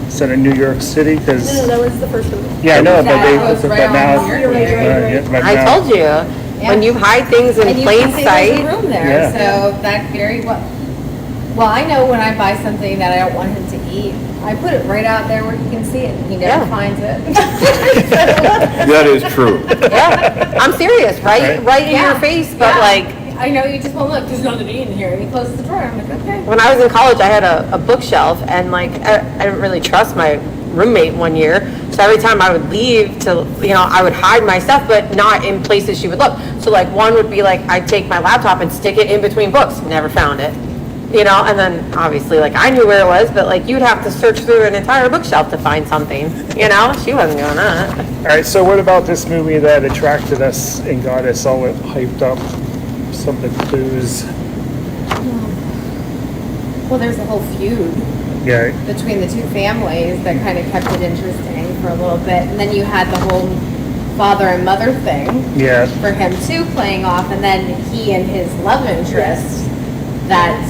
instead of New York City, because. No, that was the first one. Yeah, I know, That goes right on now. your You're right, page. right, right. But I now- told you, when you hide things in And you plain can see there's a sight. room there, Yeah. so that very well, I know when I buy something that I don't want him to eat, I put it right out there where he can see it, and he never Yeah. finds it. That is true. Yeah, I'm serious, right in your Yeah. face, but Yeah. like, I know, you just won't look, there's nothing to eat in here, and he closes the drawer, I'm like, okay. when I was in college, I had a bookshelf, and like, I didn't really trust my roommate one year, so every time I would leave to, I would hide my stuff, but not in places she would look. So like, one would be like, I'd take my laptop and stick it in between books, never found it. And then obviously, like, I knew where it was, but like, you'd have to search through an entire bookshelf to find something, she wasn't doing that. All right, so what about this movie that attracted us and got us all hyped up? Some of the clues. Well, there's a whole feud Yeah, between the two families that kind of kept it interesting for a little bit, and then you had the whole father and mother thing yeah. for him too, playing off, and then he and his love interest that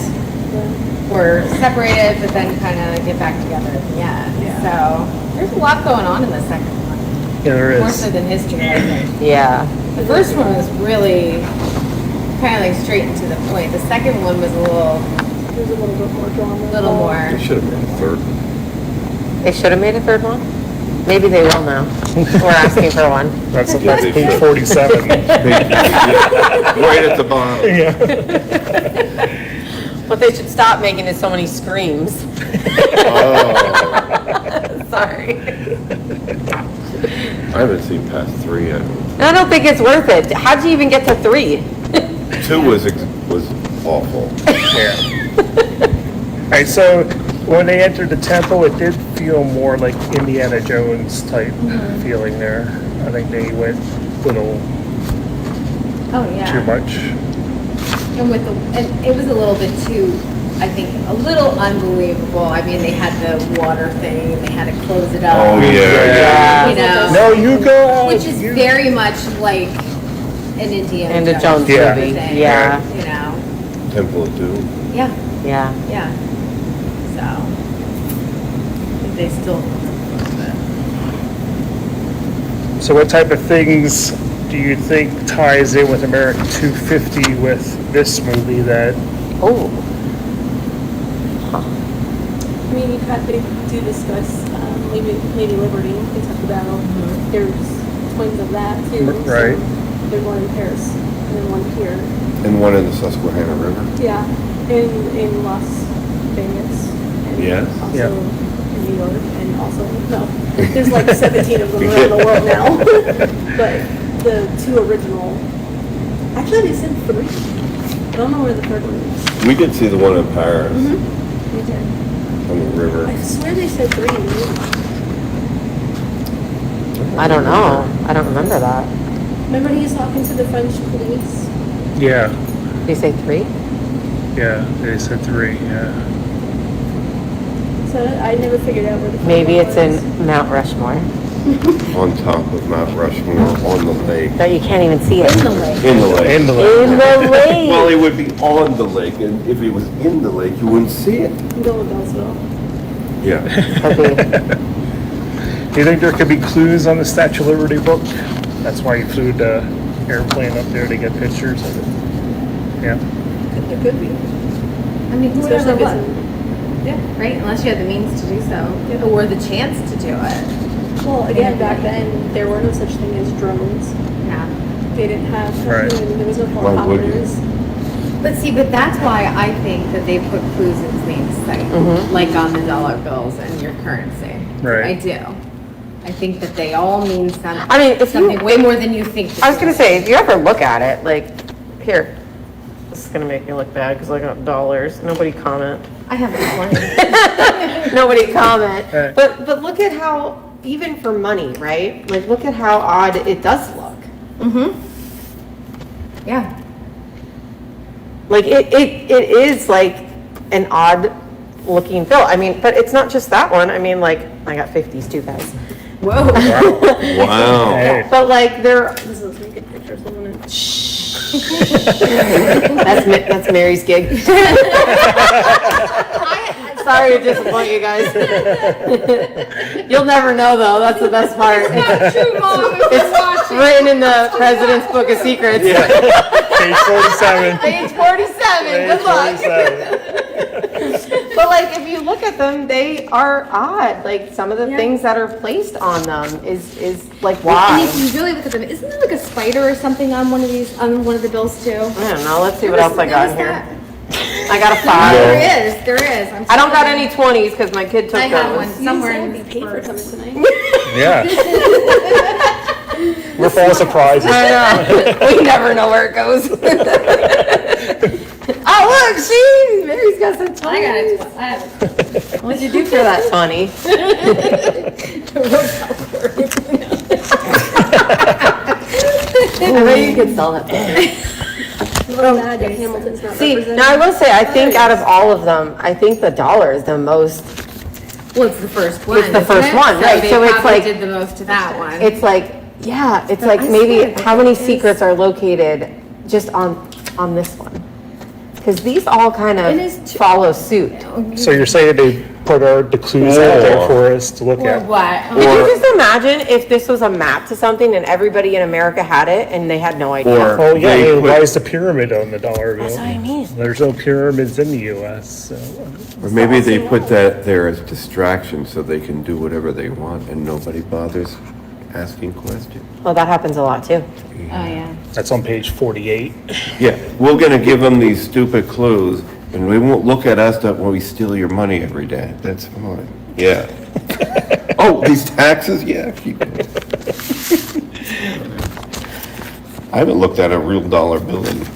were separated, but then kind of get back together at the end. So there's a lot going on in the second one, Yeah, there more is. so than history, I think. Yeah. The first one was really kind of like straight and to the point. The second one was a There's a little bit more drama. little more. They should have been a third one. They should have made a third one? Maybe they will now. We're asking for one. That's Yeah, they page should. 47. Right at the bottom. What they should stop making is so many screams. Oh, Sorry. I haven't seen past 3 yet. I don't think it's worth it. How'd you even get to 3? 2 was awful. Yeah. All right, so when they entered the temple, it did feel more like Indiana Jones type feeling there. I think they went a little Oh yeah. too much. And it was a little bit too, I think, a little unbelievable. I mean, they had the water thing, and they had to close it up. Oh, yeah. You know, No, you go out. which is you- very much like an Indiana And a Jones Yeah. movie. thing, Yeah. You know, Temple of Doom. yeah, Yeah. yeah. So, I think they still. So what type of things do you think ties in with American 250 with this movie that, Oh. I mean, they do discuss Lady Liberty. They talk about there's twins of that too. Right. So there's one in Paris and then one here. And one in the Susquehanna River. Yeah, in Las Vegas. And Yes. Also Yeah. in New York and also, no, there's like 17 of them around the world now. But the 2 original, actually they said 3. I don't know where the third one is. We did see the one in Paris We did. on the river. I swear they said 3 in the movie. I don't know. I don't remember that. Remember he's talking to the French police? yeah, Did you say 3? yeah, they said 3, yeah. So I never figured out where the third Maybe one it's was. in Mount Rushmore. On top of Mount Rushmore, on the lake. That you can't even see it. In the lake. In the lake. In the In the Well, lake. it would be on the lake, and if it was in the lake, you wouldn't see it. Bill and Bellsville. Yeah. Okay. Do you think there could be clues on the Statue of Liberty book? That's why you flew the airplane up there to get pictures of it. Yeah. It could be. I mean, who would ever Especially if look? it's Yeah, right, unless you had the means to do so, or the chance to do it. well, again, back then, there were no such thing as drones. Yeah. They didn't have, Right. there was no Why would you? helicopters. But that's why I think that they put clues in plain sight, like on the dollar bills and your currency. Right. I do. I think that they all mean something. I mean, if something you- way more than you think. I was gonna say, if you ever look at it, like, here, this is gonna make me look bad because I got dollars. Nobody comment. I have plenty. Nobody comment. Right. But look at how, even for money, right? Like, look at how odd it does look. Yeah. Like, it is like an odd looking bill. I mean, but it's not just that one. I mean, like, I got 50s too, guys. Whoa. Wow. Hey, But like, they're, This is some good pictures, isn't it? that's Mary's gig. Sorry to disappoint you guys. You'll never know though, that's the best part. True, Mom. It's written in the President's Book of Secrets. page 47. Page 47, good luck. 47. But like, if you look at them, they are odd. Like, some of the things that are placed on them is like, And why? if you really look at them, isn't there like a spider or something on one of these, on one of the bills too? I don't know, let's see what else I got in here. I got a There 5. is. I don't got any 20s because my kid took I have one those. somewhere You in said the we paid for purse. coming tonight. Yeah. We're full of surprises. I know. We never know where it goes. Oh, look, see, Mary's got some 20s. I got it. I have it. What'd you do for that 20? I bet you could sell that. Well, bad that Hamilton's not See, represented. now I will say, I think out of all of them, I think the dollar is the most, Well, it's the first one. It's the isn't first it? one, right, they so it's probably like- did the most to that one. it's like, yeah, it's like I maybe swear, how many it is- secrets are located just on this one? Because these all kind It is of too- follow suit. So you're saying they put the clues out there for us to look Or at? what? Could you just imagine if this was a map to something and everybody in America had it and they had no idea? Or Oh, yeah, they hey, put- why is the pyramid on the dollar bill? That's what I mean. There's no pyramids in the US, so. Or maybe they put that there as distraction so they can do whatever they want and nobody bothers asking questions. Well, that happens a lot too. Oh, yeah. That's on page 48. Yeah, we're gonna give them these stupid clues and we won't look at us that when we steal your money every day. That's fine. Yeah. Oh, these taxes? Yeah, keep it. I haven't looked at a real dollar bill in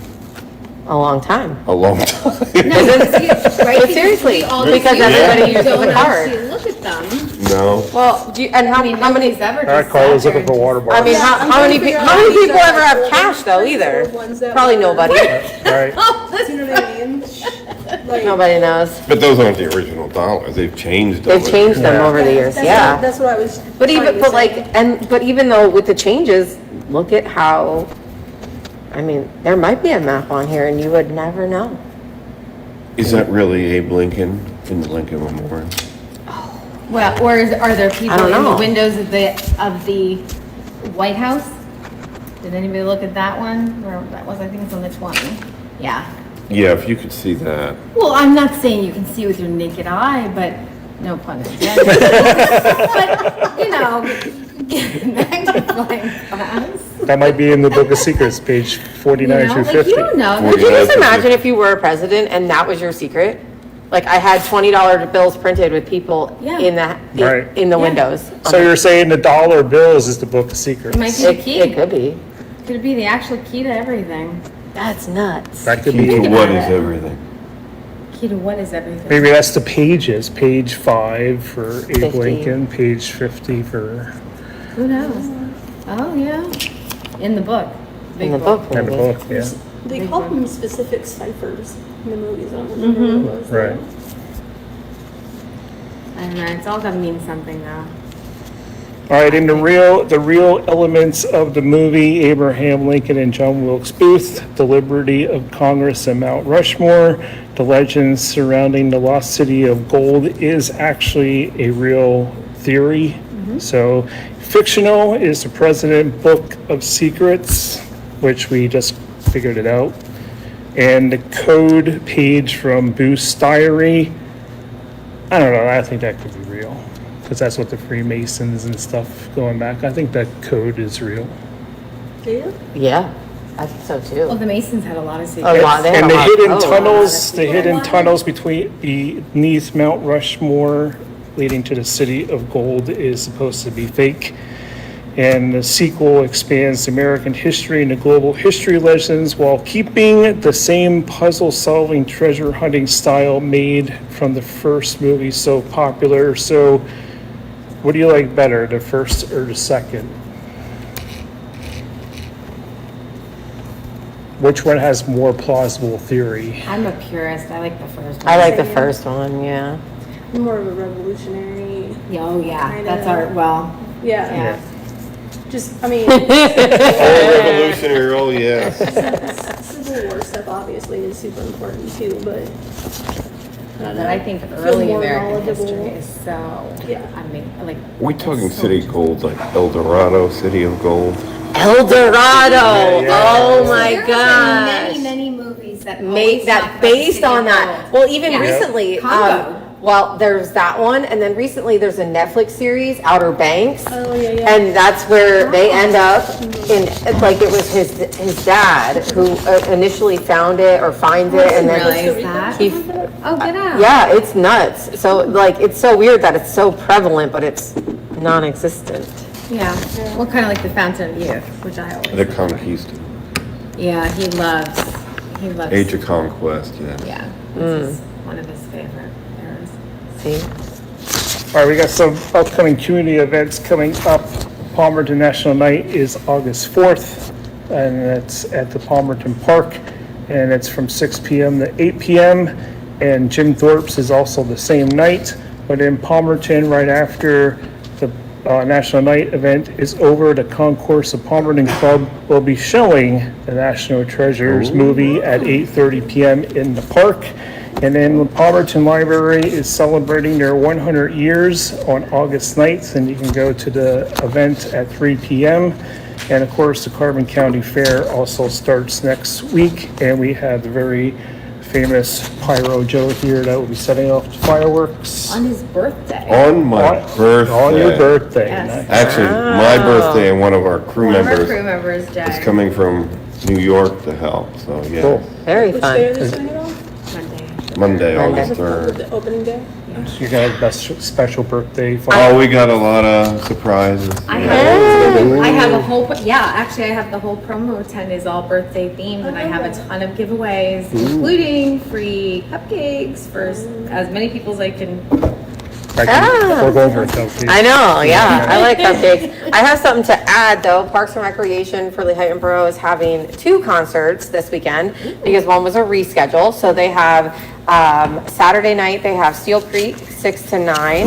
A long time. a long time. No, right? But seriously, we all because just everybody go uses a and card. actually look at them. No. Well, and how I mean, many, nobody's ever just All right, Carla's sat there looking for and water I mean, bottles. how many, how many people ever have cash though either? Probably nobody. Right. Do you know what I mean? Like, Nobody knows. But those aren't the original dollars. They've changed them. They've changed them over the years, yeah. That's what I was. But trying even, to but say. but even though with the changes, look at how, I mean, there might be a map on here and you would never know. Is that really Abe Lincoln in the Lincoln Memorial? Well, or are there people I don't in the know. windows of the White House? Did anybody look at that one? Where that was, I think it's on the 20. Yeah. Yeah, if you could see that. Well, I'm not saying you can see with your naked eye, but no pun intended. But, you know, magnifying glass. That might be in the Book of Secrets, page You 49 know, through like you 50. don't know. Could you just 49. imagine if you were a president and that was your secret? Like I had $20 bills printed with people Yeah. Right. in the windows. So you're saying the dollar bills is the Book of Secrets? It might be the key. It could be. Could be the actual key to everything. That's nuts. That could Key to be, what is everything? Key to what is everything? maybe that's the pages, page 5 for Abe 50. Lincoln, page 50 for, Who knows? Oh, yeah. In the book. In the book, in the maybe. book, yeah. They call them specific ciphers in the movies. I don't remember what it was. Right. I don't know. It's all gonna mean something now. All right, and the real elements of the movie, Abraham Lincoln and John Wilkes Booth, the Liberty of Congress and Mount Rushmore, the legends surrounding the lost city of gold is actually a real theory. So fictional is the President Book of Secrets, which we just figured it out. And the code page from Booth's diary, I don't know, I think that could be real. Because that's what the Freemasons and stuff going back. I think that code is real. Do you? Yeah, I think so too. Well, the Masons had a lot of A secrets. lot. They had And a the lot- hidden oh, tunnels, the people hidden wanted- tunnels beneath Mount Rushmore leading to the City of Gold is supposed to be fake. And the sequel expands American history and the global history legends while keeping the same puzzle-solving treasure hunting style made from the first movie so popular. So what do you like better, the first or the second? Which one has more plausible theory? I'm a purist. I like the first one. I like the first one, yeah. More of a revolutionary. Oh, yeah. Kinda. That's our, well, Yeah. yeah. Just, I mean, Revolutionary, oh, yes. Civil War stuff obviously is super important too, but I don't know. But I think feel early more American knowledgeable. history is so, Yeah. I mean, like. We talking it's so City much- Gold, like El Dorado, City of Gold? El Dorado. yeah. Oh my There have been gosh. many, many movies that Make always talk that about the based City on of that. Gold. Well, even Yeah. recently, Congo. well, there's that one, and then recently there's a Netflix series, Outer Banks. Oh, yeah, yeah. And that's where they end up in, like, it was his dad who initially found it or finds it, and then Realize that. he, Oh, get out. yeah, it's nuts. So, like, it's so weird that it's so prevalent, but it's non-existent. Yeah. Well, kind of like the Fountain of Youth, which I always. The Conquista. Yeah, he loves. Age of Conquest, yeah. Yeah. This is one of his favorite eras. See? All right, we got some upcoming community events coming up. Palmerton National Night is August 4th, and that's at the Palmerton Park, and it's from 6 p.m. to 8 p.m. And Jim Thorpe's is also the same night, but in Palmerton, right after the National Night event is over, the Concourse of Palmerton Club will be showing the National Treasures movie at 8:30 p.m. in the park. And then the Palmerton Library is celebrating their 100 years on August 9th, and you can go to the event at 3 p.m. And of course, the Carbon County Fair also starts next week, and we have the very famous Pyro Joe here that will be setting off the fireworks On his birthday. On my birthday. on your birthday. Yes. Actually, my birthday and one of our crew One of our members crew members, Jay. is coming from New York to help, so yeah. Cool. Very Which fun. day are they doing it on? Monday. Monday, August The 3rd. opening day? You're gonna have a special birthday. Oh, we got a lot of surprises. I have a whole, actually I have the whole promo tent is all birthday themed and I have a ton of giveaways, including free cupcakes for as many people as I can. We're going for a selfie. I know, yeah, I like cupcakes. I have something to add though. Parks and Recreation for Lehigh and Borough is having 2 concerts this weekend because one was a reschedule. So they have Saturday night they have Steel Creek 6 to 9,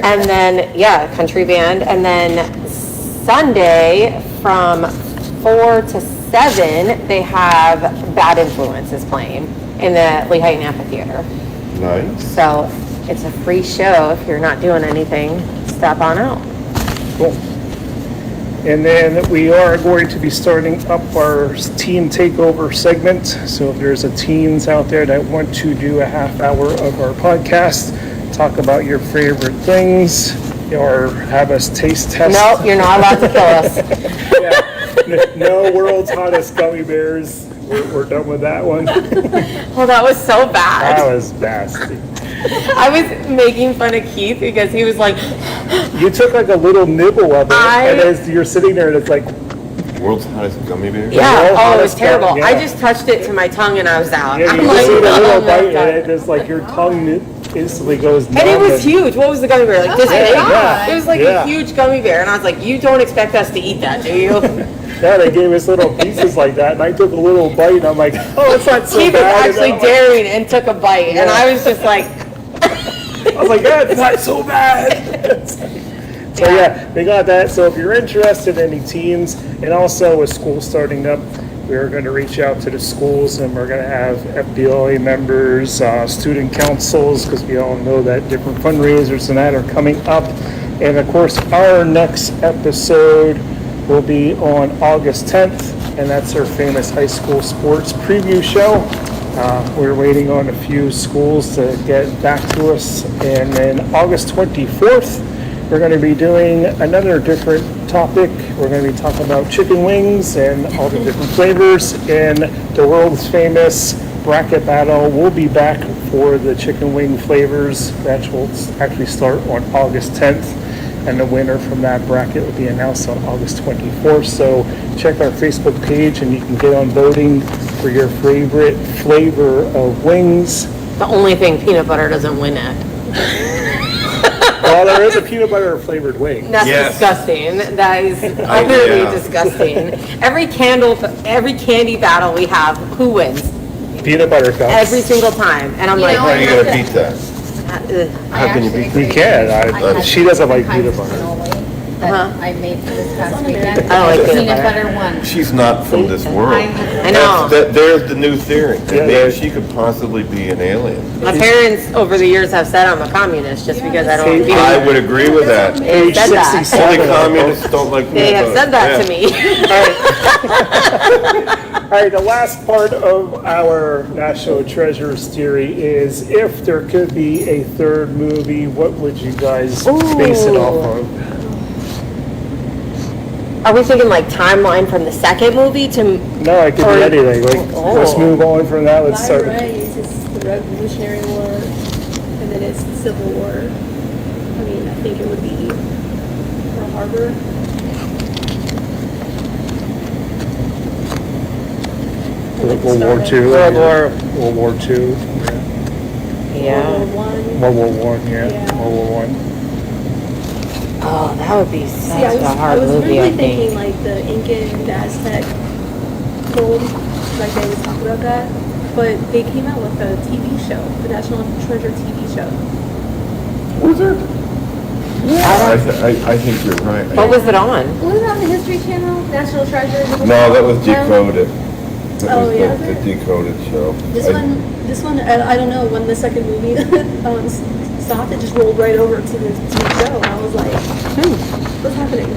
and then country band, and then Sunday from 4 to 7 they have Bad Influences playing in the Lehigh Amphitheater. Nice. So it's a free show if you're not doing anything. Step on out. Cool. And then we are going to be starting up our teen takeover segment. So if there's a teens out there that want to do a half hour of our podcast, talk about your favorite things, or have us taste test. Nope, you're not allowed to kill us. No world's hottest gummy bears. We're done with that one. Well, that was so bad. That was nasty. I was making fun of Keith because he was like, You took like a little nibble of it, and I- as you're sitting there, and it's like, World's hottest gummy bear? yeah, world's oh, it was hottest terrible. gummy, I yeah. just touched it to my tongue and I was out. yeah, you I'm just like, eat a oh little my bite, God. and it just like your tongue instantly goes numb. And it was huge. What was the gummy bear? Like this my big? God. It was like Yeah. a huge gummy bear. And I was like, you don't expect us to eat that, do you? Yeah, they gave us little pieces like that, and I took a little bite, and I'm like, oh, it's not so Keith was bad. actually And I'm like- daring and took a bite. And I was just like, I was like, yeah, it's not so bad. So yeah, they got that. So if you're interested in any teens, and also with school starting up, we're going to reach out to the schools, and we're going to have FBLA members, student councils, because we all know that different fundraisers and that are coming up. And of course, our next episode will be on August 10th, and that's our famous high school sports preview show. We're waiting on a few schools to get back to us. And then August 24th, we're going to be doing another different topic. We're going to be talking about chicken wings and all the different flavors, and the world's famous bracket battle. We'll be back for the chicken wing flavors. That will actually start on August 10th, and the winner from that bracket will be announced on August 24th. So check our Facebook page, and you can get on voting for your favorite flavor of wings. The only thing peanut butter doesn't win at. Well, there is a peanut butter flavored wing. That's Yes. disgusting. That is utterly yeah. disgusting. Every candy battle we have, who wins? Peanut butter cups. Every single time. And I'm You like, know, How are you gonna beat that? I How can you actually beat- You agree. can. I had She doesn't like kinds peanut of butter. cannoli that Uh-huh. I made for this past weekend. I like peanut Peanut butter. butter one. She's not from this world. I know. There's the new theory. that Yeah. Maybe she could possibly be an alien. My parents over the years have said I'm a communist just because I don't See, eat peanut I butter. would agree with that. They said that. 67. Only communists don't like They have said that to me. All right, the last part of our National Treasures theory is if there could be a third movie, what would you guys base it off of? Are we thinking like timeline from the second movie to? No, it could Or- be anything. Like, let's Oh. move on from that. Let's start. Right, it's just the Revolutionary War, and then it's the Civil War. I mean, I think it would be Pearl Harbor. World War II. World War II. Yeah. World War One. World War One. Yeah. Yeah. World War One. Oh, that would be such See, I a hard was movie, really I thinking think. like the Incan and the Aztec gold, like they would talk about that. But they came out with a TV show, the National Treasure TV show. Was there? I think you're right. What was it on? Was it on the History Channel? National Treasure? No, that was No? Decoded. That Oh, was yeah. the Decoded show. This one, I don't know, when the second movie stopped, it just rolled right over to the show. And I was like, what's happening?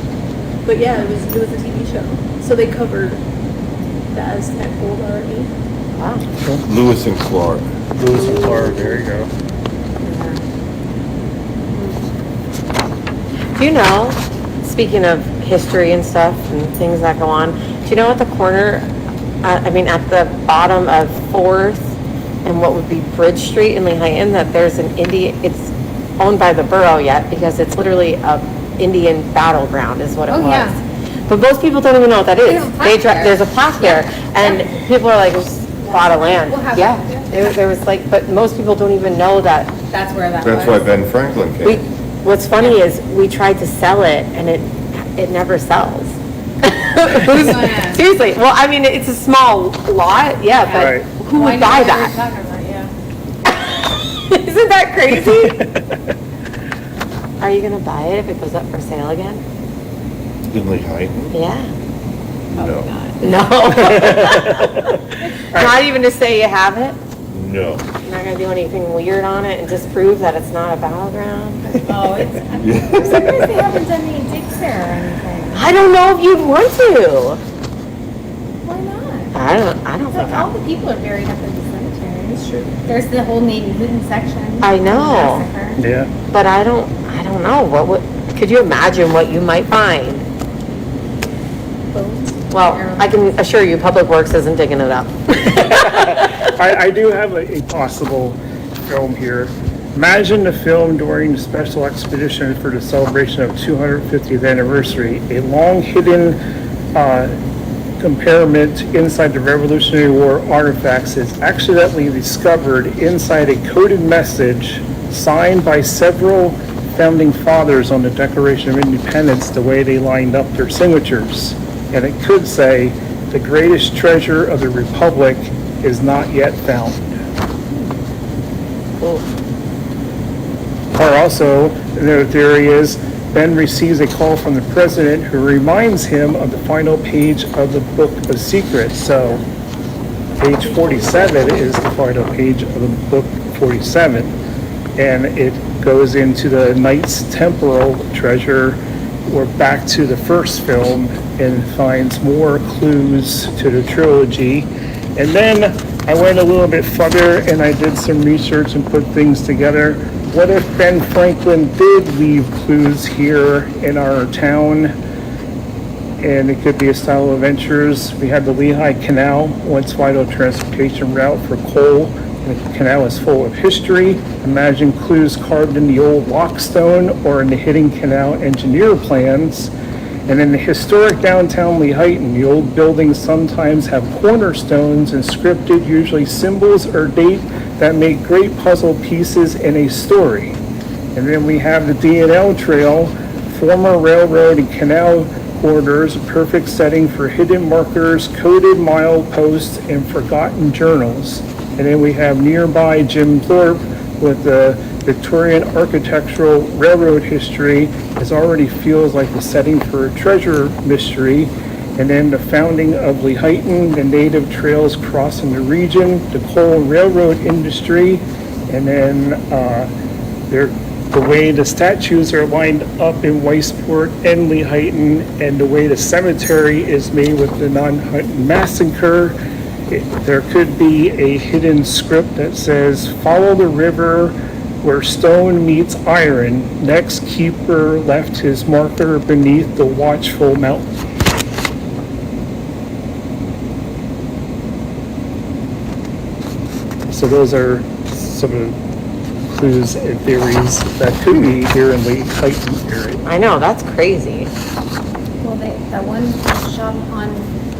But yeah, it was a TV show. So they covered the Aztec gold already. Wow. Lewis and Clark. Lewis and Clark. There you go. Do you know, speaking of history and stuff and things that go on, do you know at the corner, at the bottom of 4th and what would be Bridge Street in Lehighton, that there's an it's owned by the borough yet because it's literally a Indian battleground is what it Oh, was. yeah. But most people don't even know what that They is. have a plaque there. There's a plaque there and people are like, it's a lot of land. We'll have Yeah, it. there was like, but most people don't even know that. That's where that That's was. why Ben Franklin We, came. what's funny is we tried to sell it and it never sells. Yeah. Seriously, well, I mean, it's a small lot, yeah, but Right. who Oh, I would know buy what you're that? talking about, yeah. Isn't that crazy? Are you gonna buy it if it goes up for sale again? In Lehighton? Yeah. No. No. Not even to say you have it? No. You're not gonna do anything weird on it and disprove that it's not a battleground? Oh, I'm surprised they haven't done any digs there or anything. I don't know if you'd want to. Why not? I don't think All I. the people are buried up in the cemetery. It's true. There's the whole Newton section. I know. Massacre. Yeah. But I don't know, could you imagine what you might find? Well, I can assure you, Public Works isn't digging it up. I do have a possible film here. Imagine the film during the special expedition for the celebration of 250th anniversary, a long hidden compartment inside the Revolutionary War artifacts is accidentally discovered inside a coded message signed by several founding fathers on the Declaration of Independence the way they lined up their signatures. And it could say, the greatest treasure of the Republic is not yet found. Or also, another theory is, Ben receives a call from the president who reminds him of the final page of the Book of Secrets. So, page 47 is the final page of the Book 47. And it goes into the Knights Temporal treasure. We're back to the first film and finds more clues to the trilogy. And then I went a little bit further and I did some research and put things together. What if Ben Franklin did leave clues here in our town and it could be a style of adventures. We have the Lehigh Canal, once vital transportation route for coal. The canal is full of history. Imagine clues carved in the old lockstone or in the hidden canal engineer plans. And in the historic downtown Lehighton, the old buildings sometimes have cornerstones inscripted, usually symbols or date, that make great puzzle pieces in a story. And then we have the D&L Trail, former railroad and canal corridors, a perfect setting for hidden markers, coded mileposts, and forgotten journals. And then we have nearby Jim Thorpe with the Victorian architectural railroad history. It already feels like the setting for a treasure mystery. And then the founding of Lehighton, the native trails crossing the region, the coal and railroad industry, and then the way the statues are lined up in Weissport and Lehighton, and the way the cemetery is made with the non-Hutton massacre. There could be a hidden script that says, "Follow the river where stone meets iron. Next keeper left his marker beneath the watchful mountain." So those are some of the clues and theories that could be here in Lehighton area. I know, that's crazy. Well, that one shop on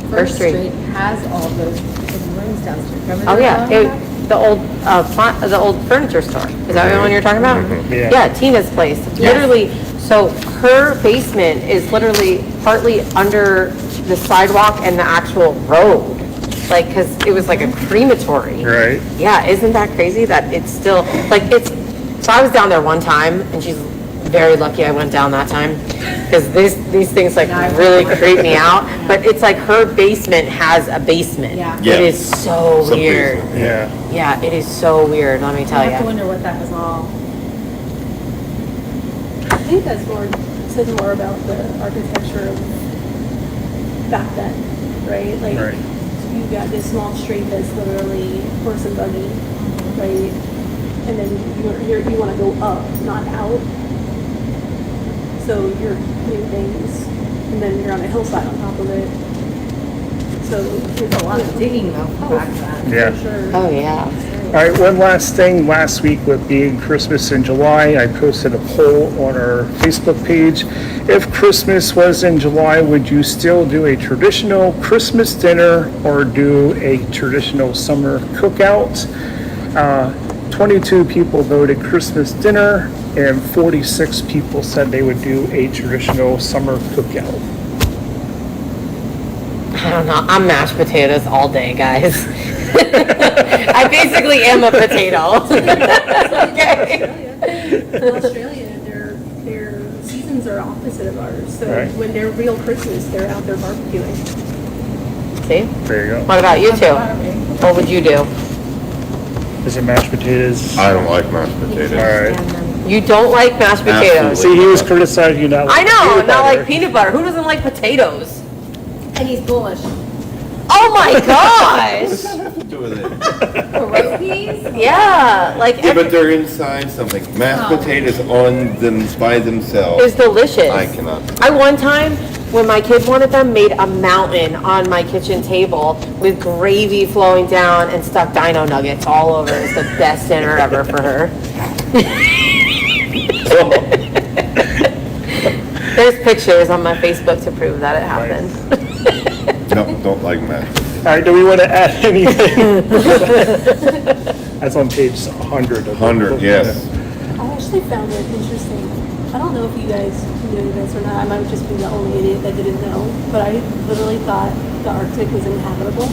First Street has all those rooms downstairs. Remember Oh, that yeah, one? the old furniture store. Is that the one you're talking about? Yeah. Yeah, Tina's place. Literally, so her basement is literally partly under the sidewalk and the actual road. Like, cause it was like a crematory. Right. Yeah, isn't that crazy that it's still, like, so I was down there one time, and she's very lucky I went down that time, because these things like really creep me out, but it's like her basement has a basement. Yeah. It is so Some weird. basement. Yeah. Yeah, it is so weird, let me tell I have to you. wonder what that was all. I think that's more, says more about the architecture of back then, right? Like, Right. you've got this small street that's literally horse and buggy, right? And then you want to go up, not out. So you're doing things, and then you're on a hillside on top of it. So there's A lot of digging though, back then. Yeah. For sure. Oh, yeah. All right, one last thing. Last week, with being Christmas in July, I posted a poll on our Facebook page. If Christmas was in July, would you still do a traditional Christmas dinner or do a traditional summer cookout? 22 people voted Christmas dinner, and 46 people said they would do a traditional summer cookout. I don't know, I'm mashed potatoes all day, guys. I basically am a potato. Okay. In Australia, their seasons are opposite of ours. So Right. when they're real Christmas, they're out there barbecuing. See? There you go. What about you two? What would you do? Is it mashed potatoes? I don't like mashed potatoes. All right. You don't like mashed potatoes? Absolutely. See, he was criticizing you not. I know, peanut not butter. like peanut butter. Who doesn't like potatoes? And he's bullish. Oh my gosh! What does that have to do with it? For roast peas? Yeah, like Yeah, but they're inside something. Mashed potatoes on them by themselves. it's delicious. I cannot. I one time, when my kids wanted them, made a mountain on my kitchen table with gravy flowing down and stuck dino nuggets all over. It was the best dinner ever for her. There's pictures on my Facebook to prove that it happened. No, don't like mashed potatoes. All right, do we want to add anything? That's on page 100. of the 100, book. yes. I actually found it interesting. I don't know if you guys knew this or not. I might just be the only idiot that didn't know. But I literally thought the Arctic was inhabitable.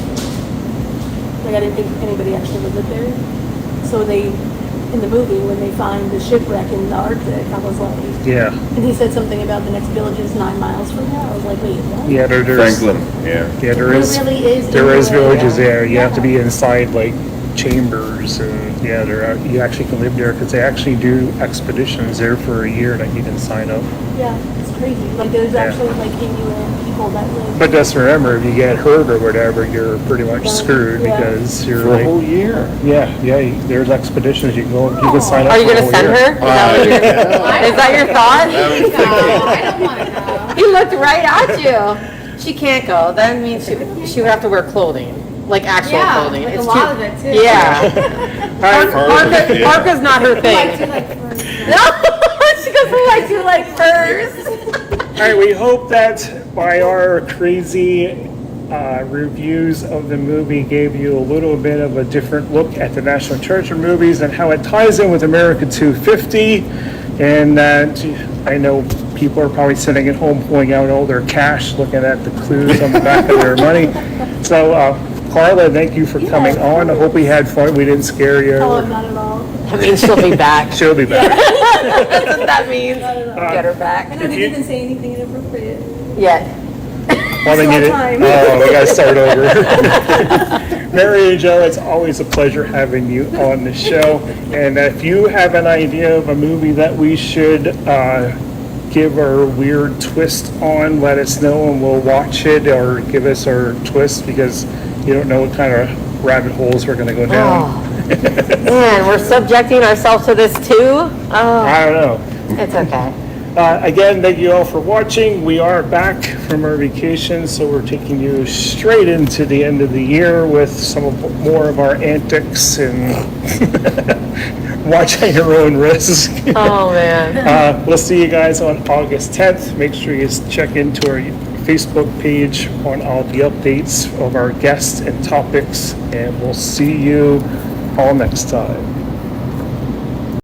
Like, I didn't think anybody actually lived there. So they, in the movie, when they find the shipwreck in the Arctic, I was like, Yeah, and he said something about the next village is 9 miles from here. I was like, wait, what? yeah, there's, Franklin, yeah. yeah, there There is, really is. there is anyway. villages there. You have to be Yeah. inside like chambers, and yeah, you actually can live there because they actually do expeditions there for a year that you can sign up. Yeah, it's crazy. Like, there's Yeah. actually like Inuit people that live. But just remember, if you get hurt or whatever, you're pretty much screwed Yeah. because you're For a like, whole year. yeah, there's expeditions you can go, you can sign up. Are you for a gonna whole send year. her? Is that what you're- Is that your thought? No, I don't want to know. He looked right at you. She can't go. That means she would have to wear clothing, like actual Yeah, clothing. like a It's lot of it, too. Yeah. Parka's not her I thing. do like furs. No, she goes, "Oh, I do like furs." All right, we hope that by our crazy reviews of the movie gave you a little bit of a different look at the National Treasure movies and how it ties in with America 250. And I know people are probably sitting at home pulling out all their cash, looking at the clues on the back of their money. So, Carla, thank you for coming on. I hope we had fun. We didn't scare you. Oh, not at all. I mean, she'll be back. She'll be back. That's what that means. Get her I back. don't even say anything inappropriate. Yeah. Well, they Still need it. time. Oh, we gotta start over. Mary and Joe, it's always a pleasure having you on the show. And if you have an idea of a movie that we should give our weird twist on, let us know and we'll watch it, or give us our twist, because you don't know what kind of rabbit holes we're gonna go down. Oh. Man, we're subjecting ourselves to this too? Oh, I don't know. it's okay. Again, thank you all for watching. We are back from our vacation, so we're taking you straight into the end of the year with more of our antics and watch at your own risk. Oh, man. We'll see you guys on August 10th. Make sure you check into our Facebook page on all the updates of our guests and topics, and we'll see you all next time.